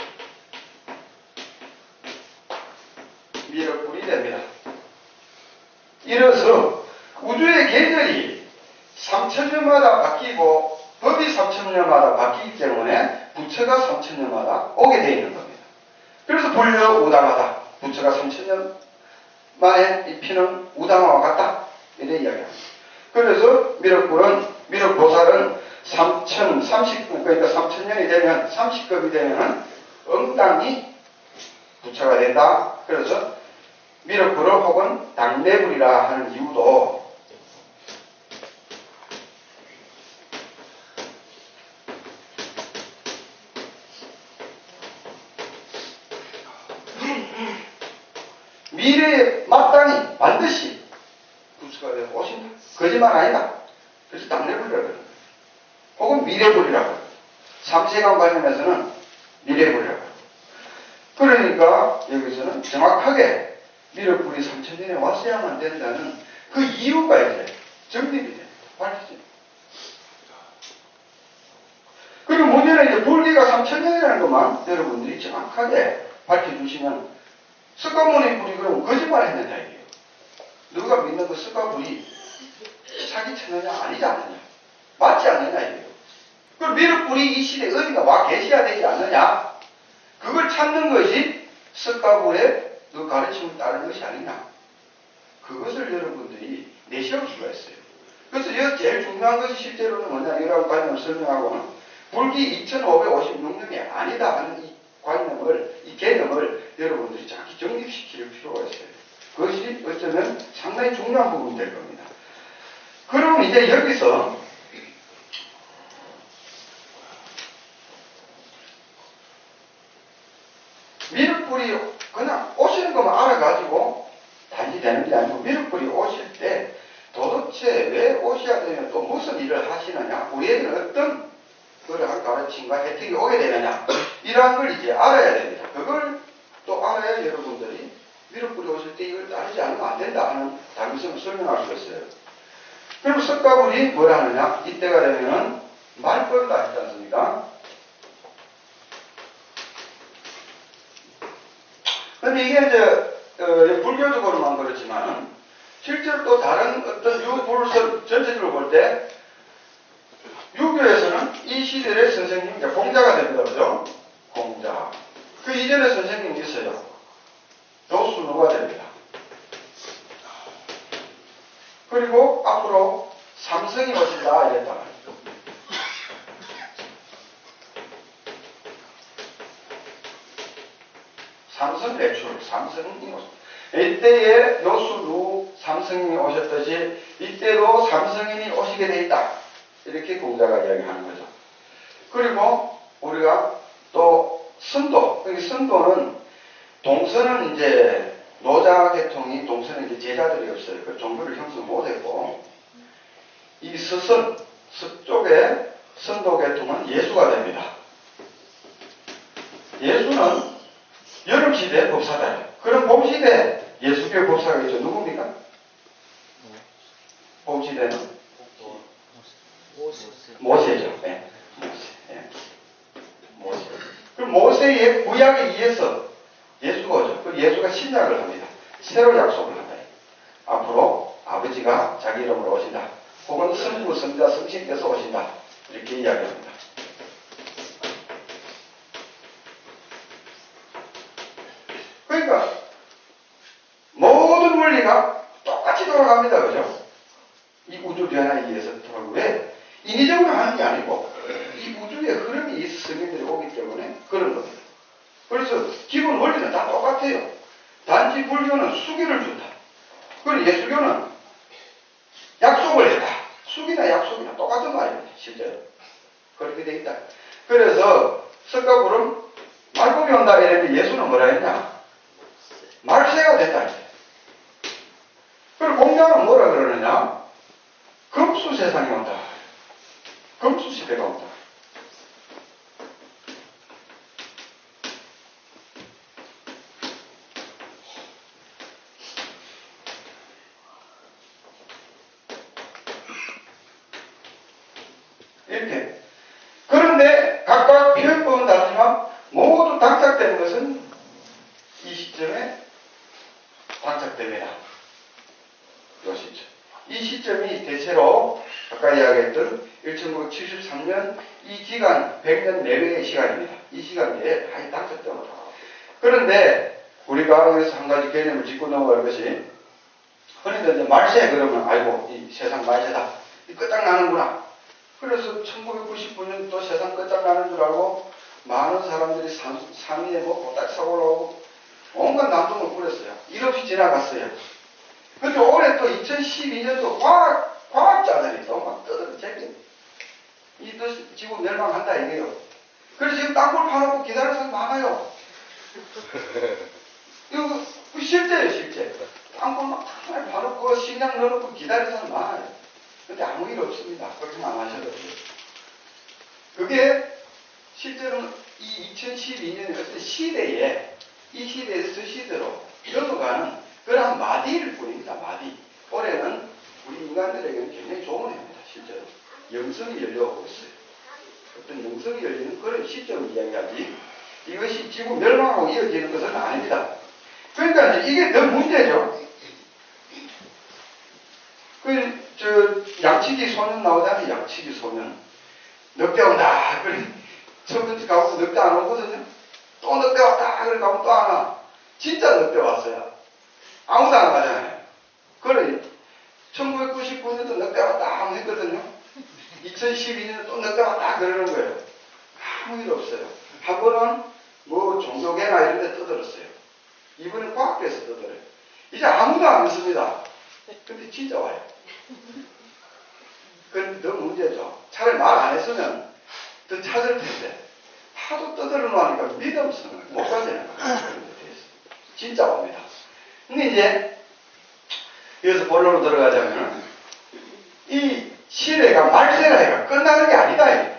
미륵불이 됩니다. 이래서 우주의 계절이 3000년마다 바뀌고 법이 3000년마다 바뀌기 때문에 부처가 3000년마다 오게 되어 있는 겁니다. 그래서 불려우당하다. 부처가 3000년 만에 이 피는 우당화와 같다. 이래 이야기합니다. 그래서 미륵보살은 3030, 그러니까 3000년이 되면 30급이 되면 응당이 부처가 된다. 그래서 미륵불을 혹은 당내불이라 하는 이유도 미래에 마땅히 반드시 부처가 되어 오신다. 거짓말 아니다. 그래서 당내불이라고 합니다. 혹은 미래불이라고 합니다. 삼세간 관념에서는 미래불이라고 합니다. 그러니까 여기서는 정확하게 미륵불이 3000년에 왔어야만 된다는 그 이유가 이제 정립이 됩니다. 밝혀집니다. 그리고 문제는 이제 불기가 3000년이라는 것만 여러분들이 정확하게 밝혀주시면 석가모니 불이 그럼 거짓말 했느냐 이게요. 누가 믿는 그 석가불이 사기쳤느냐 아니지 않느냐. 맞지 않느냐 이게요. 그럼 미륵불이 이 시대에 어디가 와 계셔야 되지 않느냐. 그걸 찾는 것이 석가불의 그 가르침을 따르는 것이 아니냐. 그것을 여러분들이 내세울 수가 있어요. 그래서 여기 제일 중요한 것이 실제로는 뭐냐. 이런 관념을 설명하고는 불기 2556년이 아니다 하는 이 관념을, 이 개념을 여러분들이 정확히 정립시킬 필요가 있어요. 그것이 어쩌면 상당히 중요한 부분이 될 겁니다. 그럼 이제 여기서 미륵불이 그냥 오시는 것만 알아가지고 단지 되는 게 아니고 미륵불이 오실 때 도대체 왜 오셔야 되면 또 무슨 일을 하시느냐, 우리에게는 어떤 그러한 가르침과 혜택이 오게 되느냐, 이러한 걸 이제 알아야 됩니다. 그걸 또 알아야 여러분들이 미륵불이 오실 때 이걸 따르지 않으면 안 된다 하는 당위성을 설명할 수 있어요. 그럼 석가불이 뭐라 하느냐, 이때가 되면은 말벌다 했지 않습니까? 근데 이게 이제 불교적으로만 그렇지만 실제로 또 다른 어떤 유불선 전체적으로 볼 때 유교에서는 이 시대의 선생님이 이제 공자가 됩니다. 그죠? 공자. 그 이전에 선생님이 있어요. 조수누가 됩니다. 그리고 앞으로 삼성이 오신다 이랬단 말이죠. 삼성 대출, 삼성이 오셨다. 이때에 요수루 삼성인이 오셨듯이 이때도 삼성인이 오시게 돼 있다. 이렇게 공자가 이야기하는 거죠. 그리고 우리가 또 선도, 여기 선도는 동서는 이제 노자계통이 동서는 이제 제자들이 없어요. 그 종교를 형성 못했고 이 서선, 서쪽의 선도계통은 예수가 됩니다. 예수는 여름시대 법사다. 그럼 봄시대 예수교의 법사가 있죠. 누굽니까? 봄시대는 모세죠. 네. 모세. 네. 모세. 그럼 모세 모세의 구약에 의해서 예수가 오죠. 그 예수가 신약을 합니다. 새로 약속을 한다. 앞으로 아버지가 자기 이름으로 오신다. 혹은 성부, 성자, 성신께서 오신다. 이렇게 이야기합니다. 그러니까 모든 원리가 똑같이 돌아갑니다. 그죠? 이 우주 변화에 의해서 돌아가고, 왜? 인위적으로 하는 게 아니고 이 우주의 흐름이 이 성경들이 오기 때문에 그런 겁니다. 그래서 기본 원리는 다 똑같아요. 단지 불교는 수기를 준다. 그리고 예수교는 약속을 했다. 수기나 약속이나 똑같은 말입니다. 실제로. 그렇게 돼 있다. 그래서 석가구름 말복이 온다 이랬는데 예수는 뭐라 했냐? 말세가 됐다. 그리고 공자는 뭐라 그러느냐? 금수 세상이 온다. 금수 시대가 온다. 이렇게. 그런데 각각 표현법은 다르지만 모두 당착되는 것은 이 시점에 당착됩니다. 이 시점. 이 시점이 대체로 아까 이야기했던 1973년 이 기간 100년 내외의 시간입니다. 이 시간 내에 다 당착됩니다. 그런데 우리가 여기서 한 가지 개념을 짚고 넘어갈 것이, 흔히들 이제 말세 그러면 아이고 이 세상 말세다. 이 끝장나는구나. 그래서 1999년 또 세상 끝장나는 줄 알고 많은 사람들이 산 위에 뭐 보따리 사고 올라오고 온갖 남동을 부렸어요. 일없이 지나갔어요. 근데 올해 또 2012년도 과학자들이 또 막 떠들어 제끼는 이 또 지구 멸망한다 이게요. 그래서 지금 땅굴 파놓고 기다리는 사람 많아요. 이거 실제예요, 실제. 땅굴 막 파놓고 식량 넣어놓고 기다리는 사람 많아요. 근데 아무 일 없습니다. 걱정 안 하셔도 돼요. 그게 실제로는 이 2012년의 어떤 시대에, 이 시대에서 저 시대로 넘어가는 그러한 마디일 뿐입니다. 마디. 올해는 우리 인간들에게는 굉장히 좋은 해입니다. 실제로. 영성이 열려오고 있어요. 어떤 영성이 열리는 그런 시점을 이야기하지, 이것이 지구 멸망하고 이어지는 것은 아닙니다. 그러니까 이게 더 문제죠. 양치기 소년 나오잖아요. 양치기 소년. 늑대 온다. 그래. 첫 번째 가고 늑대 안 오거든요. 또 늑대 왔다. 그래 가면 또 하나. 진짜 늑대 왔어요. 아무도 안 가잖아요. 그래. 1999년도 늑대 왔다 하면 했거든요. 2012년에 또 늑대 왔다 그러는 거예요. 아무 일 없어요. 한 번은 뭐 종교계나 이런 데 떠들었어요. 이번엔 과학계에서 떠들어요. 이제 아무도 안 믿습니다. 근데 진짜 와요. 그건 더 문제죠. 차라리 말 안 했으면 더 찾을 텐데 하도 떠들어 놓으니까 믿음성을 못 가지는 거예요. 진짜 옵니다. 근데 이제 여기서 본론으로 들어가자면 이 시대가 말세가 끝나는 게 아니다.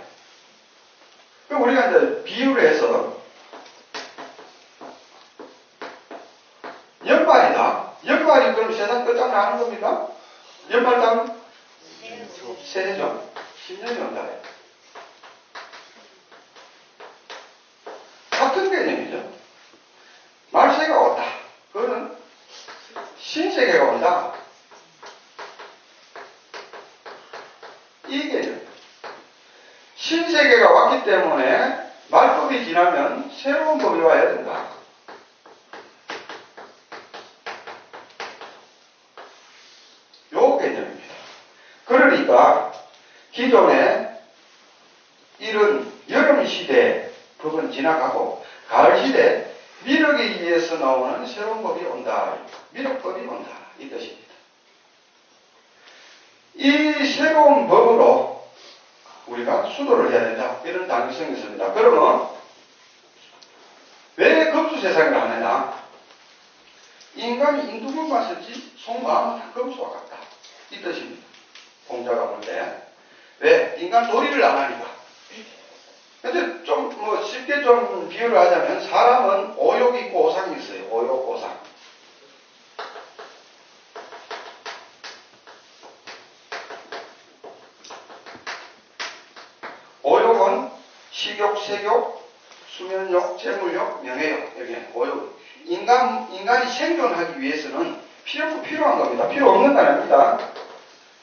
그럼 우리가 이제 비유를 해서 연말이다. 연말이 그럼 세상 끝장나는 겁니까? 연말 다음 새해죠. 10년이 온다. 같은 개념이죠. 말세가 왔다. 그거는 신세계가 온다. 이 개념. 신세계가 왔기 때문에 말법이 지나면 새로운 법이 와야 된다. 요 개념입니다. 그러니까 기존에 이런 여름 시대 법은 지나가고 가을 시대 미륵에 의해서 나오는 새로운 법이 온다. 미륵법이 온다. 이 뜻입니다. 이 새로운 법으로 우리가 수도를 해야 된다. 이런 당위성이 있습니다. 그러면 왜 금수 세상을 하느냐? 인간이 인두분만 썼지 속마음은 다 금수와 같다. 이 뜻입니다. 공자가 볼 때. 왜? 인간 도리를 안 하니까. 근데 좀 쉽게 좀 비유를 하자면 사람은 오욕이 있고 오상이 있어요. 오욕, 오상. 오욕은 식욕, 색욕, 수면욕, 재물욕, 명예욕, 여기 5욕. 인간이 생존하기 위해서는 필요한 겁니다. 필요 없는 건 아닙니다.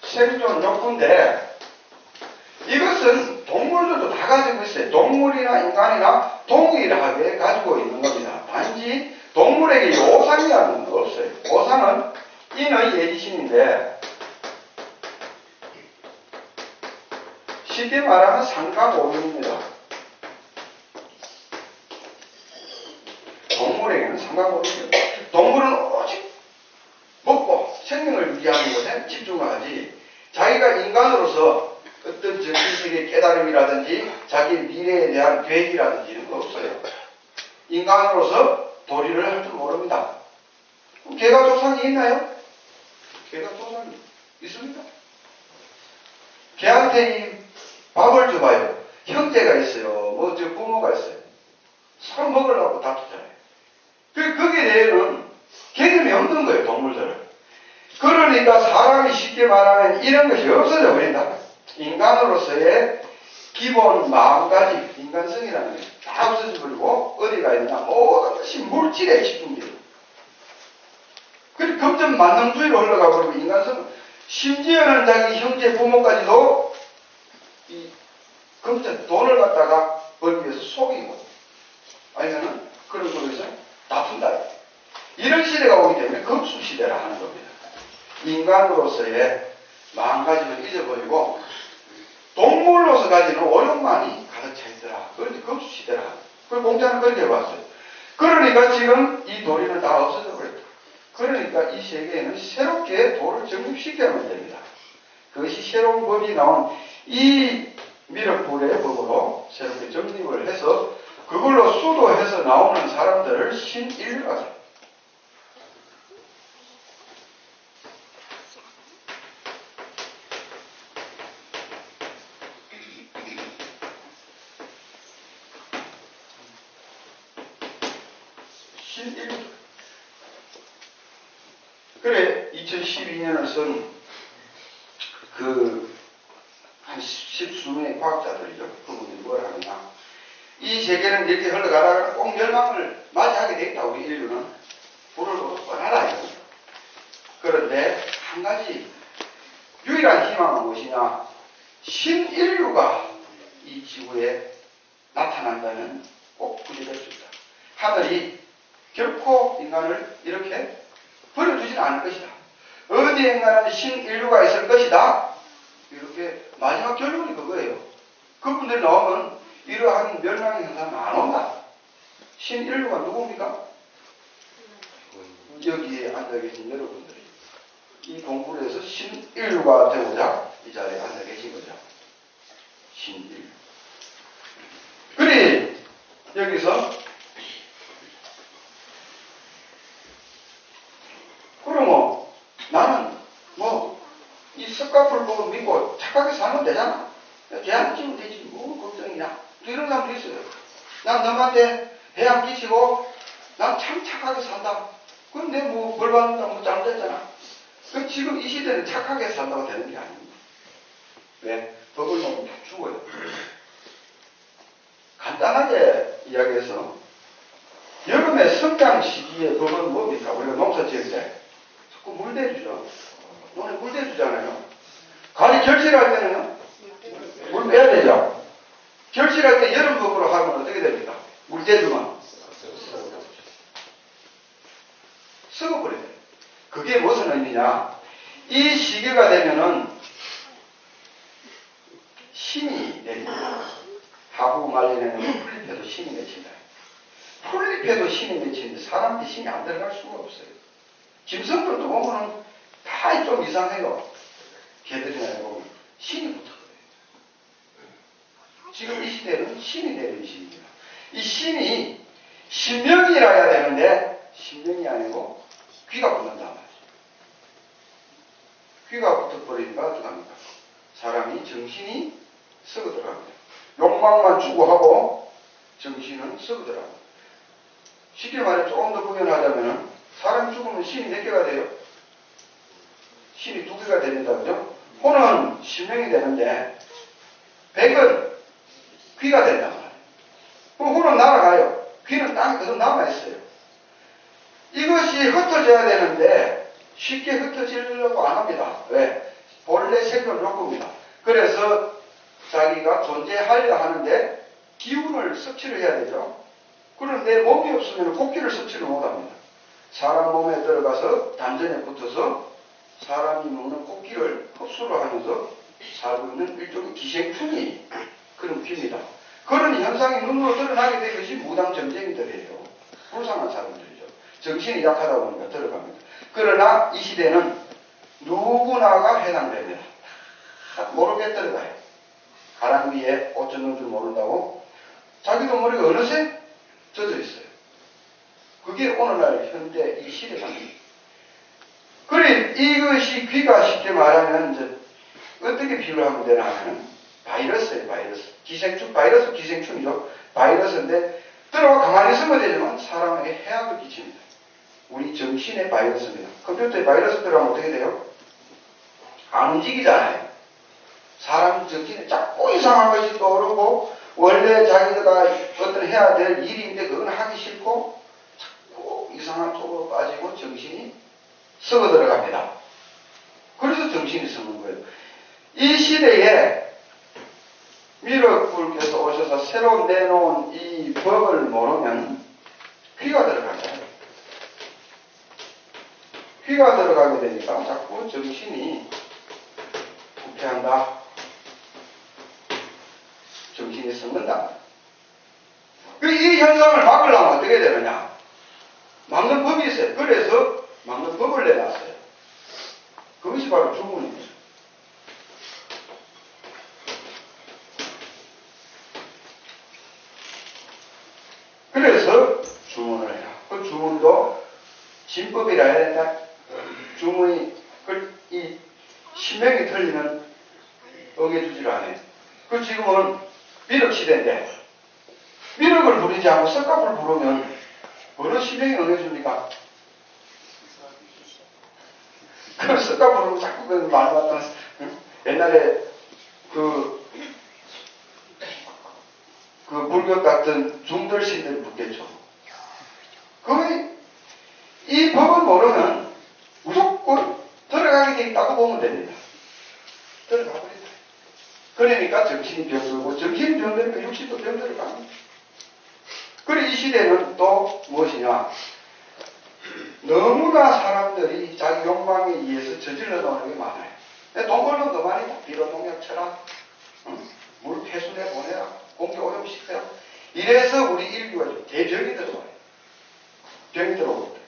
생존 욕구인데, 이것은 동물들도 다 가지고 있어요. 동물이나 인간이나 동일하게 가지고 있는 겁니다. 단지 동물에게 오상이라는 건 없어요. 오상은 인의 예지신인데, 쉽게 말하면 상가고민입니다. 동물에게는 상가고민입니다. 동물은 오직 먹고 생명을 유지하는 것에 집중을 하지, 자기가 인간으로서 어떤 정신적인 깨달음이라든지 자기 미래에 대한 계획이라든지 이런 거 없어요. 인간으로서 도리를 할 줄 모릅니다. 그럼 개가 조상이 있나요? 개가 조상이 있습니다. 개한테 이 밥을 줘봐요. 형제가 있어요. 부모가 있어요. 서로 먹으려고 다투잖아요. 거기에 대해서는 개념이 없는 거예요, 동물들은. 그러니까 사람이 쉽게 말하면 이런 것이 없어져 버린다. 인간으로서의 기본 마음가짐, 인간성이라는 게 다 없어져 버리고, 어디가 있냐? 모든 것이 물질에 집중돼요. 그리고 점점 만능주의로 흘러가 버리고, 인간성은 심지어는 자기 형제 부모까지도 금전 돈을 갖다가 벌기 위해서 속이고, 아니면은 그런 거에서 다푼다. 이런 시대가 오기 때문에 급수시대라 하는 겁니다. 인간으로서의 마음가짐을 잊어버리고 동물로서 가지는 오욕만이 가득 차 있더라. 그런데 급수시대라. 그걸 공자는 그렇게 봤어요. 그러니까 지금 이 도리는 다 없어져 버렸다. 그러니까 이 세계에는 새롭게 도를 정립시켜야만 됩니다. 그것이 새로운 법이 나온 이 미륵불의 법으로 새롭게 정립을 해서 그걸로 수도해서 나오는 사람들을 신인류라고 합니다. 신인류. 그래 2012년을 쓴 한 십수명의 과학자들이죠. 그분들이 뭘 하느냐. 이 세계는 이렇게 흘러가다가 꼭 멸망을 맞이하게 되겠다. 우리 인류는. 불을 뻔하다. 그런데 한 가지 유일한 희망은 무엇이냐. 신인류가 이 지구에 나타난다면 꼭 구제될 수 있다. 하늘이 결코 인간을 이렇게 버려두지는 않을 것이다. 어디엔가는 신인류가 있을 것이다. 이렇게 마지막 결론이 그거예요. 그분들이 나오면 이러한 멸망의 현상은 안 온다. 신인류가 누굽니까? 여기에 앉아 계신 여러분들이 이 공부를 해서 신인류가 되고자 이 자리에 앉아 계신 거죠. 신인류. 그래 여기서 그러면 나는 이 석가불법을 믿고 착하게 살면 되잖아. 대안 끼면 되지. 뭐 걱정이냐. 이런 사람도 있어요. 난 너한테 해안 끼치고 난 참 착하게 산다. 근데 벌 받는다고 잘못했잖아. 그 지금 이 시대는 착하게 산다고 되는 게 아닙니다. 왜? 법을 놓으면 다 죽어요. 간단하게 이야기해서 여름에 성장 시기에 법은 뭡니까? 우리가 농사 지을 때 자꾸 물 대주죠. 논에 물 대주잖아요. 가리 결실할 때는요? 물 빼야 되죠. 결실할 때 여름법으로 하면 어떻게 됩니까? 물 대주면 썩어버려요. 그게 무슨 의미냐? 이 시기가 되면은 신이 내립니다. 하부 말년에는 풀잎에도 신이 맺힌다. 풀잎에도 신이 맺히는데 사람한테 신이 안 들어갈 수가 없어요. 짐승들도 보면은 다 좀 이상해요. 개들이나 보면 신이 붙어요. 지금 이 시대는 신이 내리는 시기입니다. 이 신이 신명이라야 되는데 신명이 아니고 귀가 붙는단 말이죠. 귀가 붙어버리니까 어떻게 합니까? 사람이 정신이 썩어 들어갑니다. 욕망만 추구하고 정신은 썩어 들어갑니다. 쉽게 말해 조금 더 구현하자면 사람이 죽으면 신이 몇 개가 돼요? 신이 2개가 됩니다. 그죠? 혼은 신명이 되는데 백은 귀가 된단 말이에요. 그럼 혼은 날아가요. 귀는 땅에 계속 남아있어요. 이것이 흩어져야 되는데 쉽게 흩어지려고 안 합니다. 왜? 본래 생존 욕구입니다. 그래서 자기가 존재하려 하는데 기운을 섭취를 해야 되죠. 그런데 몸이 없으면 공기를 섭취를 못합니다. 사람 몸에 들어가서 단전에 붙어서 사람이 먹는 공기를 흡수를 하면서 살고 있는 일종의 기생충이 그런 귀입니다. 그런 현상이 눈으로 드러나게 된 것이 무당정쟁이들이에요. 불쌍한 사람들이죠. 정신이 약하다 보니까 들어갑니다. 그러나 이 시대는 누구나가 해당됩니다. 모르게 들어가요. 가랑 위에 옷 젖는 줄 모른다고 자기도 모르게 어느새 젖어 있어요. 그게 오늘날 현대 이 시대입니다. 그래 이것이 귀가 쉽게 말하면 이제 어떻게 비유를 하면 되나 하면 바이러스예요. 바이러스. 기생충, 바이러스 기생충이죠. 바이러스인데 들어와 가만히 있으면 되지만 사람에게 해악을 끼칩니다. 우리 정신의 바이러스입니다. 컴퓨터에 바이러스 들어가면 어떻게 돼요? 안 움직이잖아요. 사람 정신에 자꾸 이상한 것이 떠오르고 원래 자기가 어떤 해야 될 일인데 그건 하기 싫고 자꾸 이상한 쪽으로 빠지고 정신이 썩어 들어갑니다. 그래서 정신이 썩는 거예요. 이 시대에 미륵불께서 오셔서 새로 내놓은 이 법을 모르면 귀가 들어가잖아요. 귀가 들어가게 되니까 자꾸 정신이 부패한다. 정신이 썩는다. 이 현상을 막으려면 어떻게 되느냐? 막는 법이 있어요. 그래서 막는 법을 내놨어요. 그것이 바로 주문입니다. 그래서 주문을 해라. 그 주문도 진법이라 해야 된다. 주문이 이 신명이 틀리면 어겨주지를 않아요. 그 지금은 미륵 시대인데 미륵을 부리지 않고 석가불 부르면 어느 신명이 어겨줍니까? 그 석가불은 자꾸 그 말 같던 옛날에 그 불교 같은 중들신들 묻겠죠. 이 법을 모르면 무조건 들어가게 돼 있다고 보면 됩니다. 들어가 버린다. 그러니까 정신이 병들고 정신이 병들니까 육신도 병들어 갑니다. 그리고 이 시대는 또 무엇이냐? 너무나 사람들이 자기 욕망에 의해서 저질러 놓는 게 많아요. 돈 벌면 더 많이 비료농약 쳐라. 물 폐수내 보내라. 공기 오염시켜라. 이래서 우리 인류가 대병이 들어와요. 병이 들어오고 있다.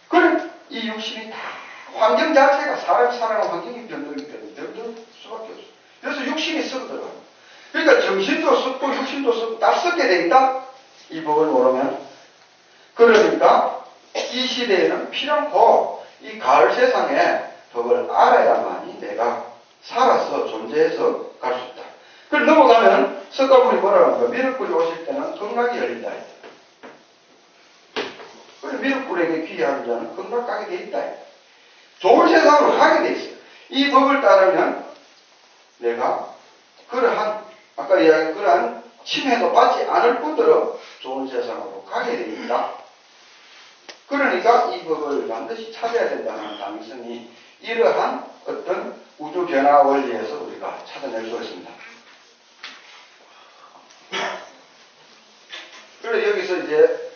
그래 이 육신이 다 환경 자체가 사람이 살아가는 환경이 병들기 때문에 병들 수밖에 없어요. 그래서 육신이 썩어 들어가요. 그러니까 정신도 썩고 육신도 썩고 다 썩게 돼 있다. 이 법을 모르면. 그러니까 이 시대에는 필연코 이 가을 세상에 법을 알아야만이 내가 살아서 존재해서 갈 수 있다. 그걸 넘어가면 석가불이 뭐라고 합니까? 미륵불이 오실 때는 극락이 열린다. 그래서 미륵불에게 귀의하는 자는 극락 가게 돼 있다. 좋은 세상으로 가게 돼 있어요. 이 법을 따르면 내가 그러한 아까 이야기한 그러한 침해도 받지 않을 뿐더러 좋은 세상으로 가게 돼 있다. 그러니까 이 법을 반드시 찾아야 된다는 당위성이 이러한 어떤 우주 변화 원리에서 우리가 찾아낼 수 있습니다. 그래서 여기서 이제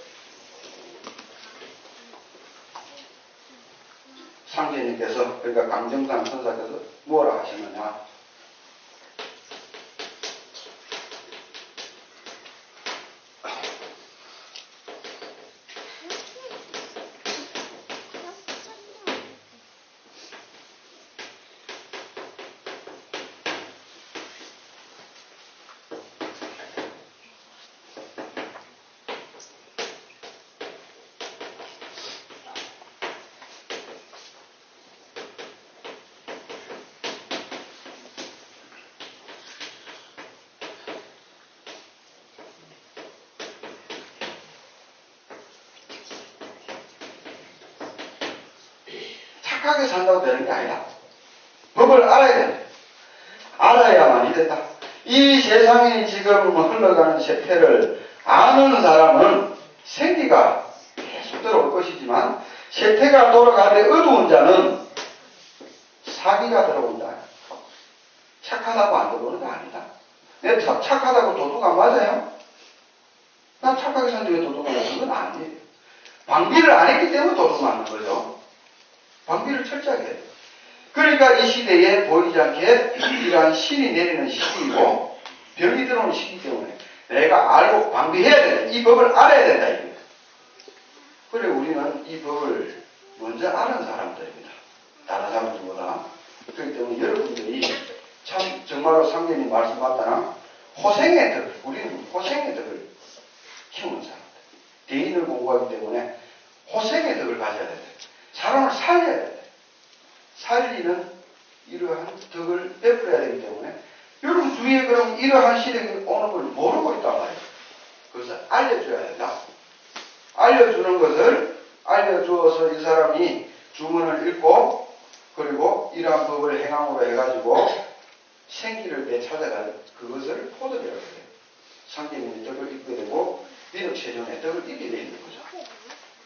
상제님께서 그러니까 강정산 선사께서 뭐라 하시느냐? 착하게 산다고 되는 게 아니다. 법을 알아야 된다. 알아야만이 된다. 이 세상에 지금 흘러가는 세태를 아는 사람은 생기가 계속 들어올 것이지만 세태가 돌아가는데 어두운 자는 사기가 들어온다. 착하다고 안 들어오는 거 아니다. 내 착하다고 도둑 안 맞아요? 난 착하게 사는데 왜 도둑 안 맞는 건 아니에요. 방비를 안 했기 때문에 도둑 맞는 거죠. 방비를 철저하게 해요. 그러니까 이 시대에 보이지 않게 이러한 신이 내리는 시기이고 병이 들어오는 시기 때문에 내가 알고 방비해야 된다. 이 법을 알아야 된다. 이거예요. 그래 우리는 이 법을 먼저 아는 사람들입니다. 다른 사람들보다. 그렇기 때문에 여러분들이 참 정말로 상대님 말씀 맞다나 호생의 덕, 우리는 호생의 덕을 키우는 사람들. 대인을 공부하기 때문에 호생의 덕을 가져야 된다. 사람을 살려야 된다. 살리는 이러한 덕을 베풀어야 되기 때문에 여러분 주위에 그럼 이러한 시대가 오는 걸 모르고 있단 말이에요. 그것을 알려줘야 된다. 알려주는 것을 알려주어서 이 사람이 주문을 읽고 그리고 이러한 법을 행함으로 해가지고 생기를 되찾아갈 그것을 포덕이라고 해요. 상계님의 덕을 읽게 되고 미륵세존의 덕을 읽게 되는 거죠.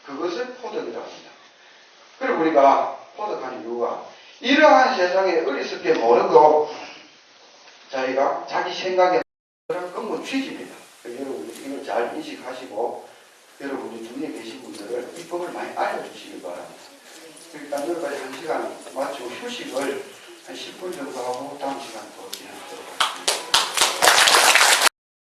그것을 포덕이라고 합니다. 그리고 우리가 포덕하는 이유가 이러한 세상에 어리석게 모르고 자기가 자기 생각에 그런 근본 취지입니다. 여러분이 이걸 잘 인식하시고 여러분이 주위에 계신 분들을 이 법을 많이 알려주시기 바랍니다. 일단 여기까지 1시간 마치고 휴식을 한 10분 정도 하고 다음 시간 또 진행하도록 하겠습니다.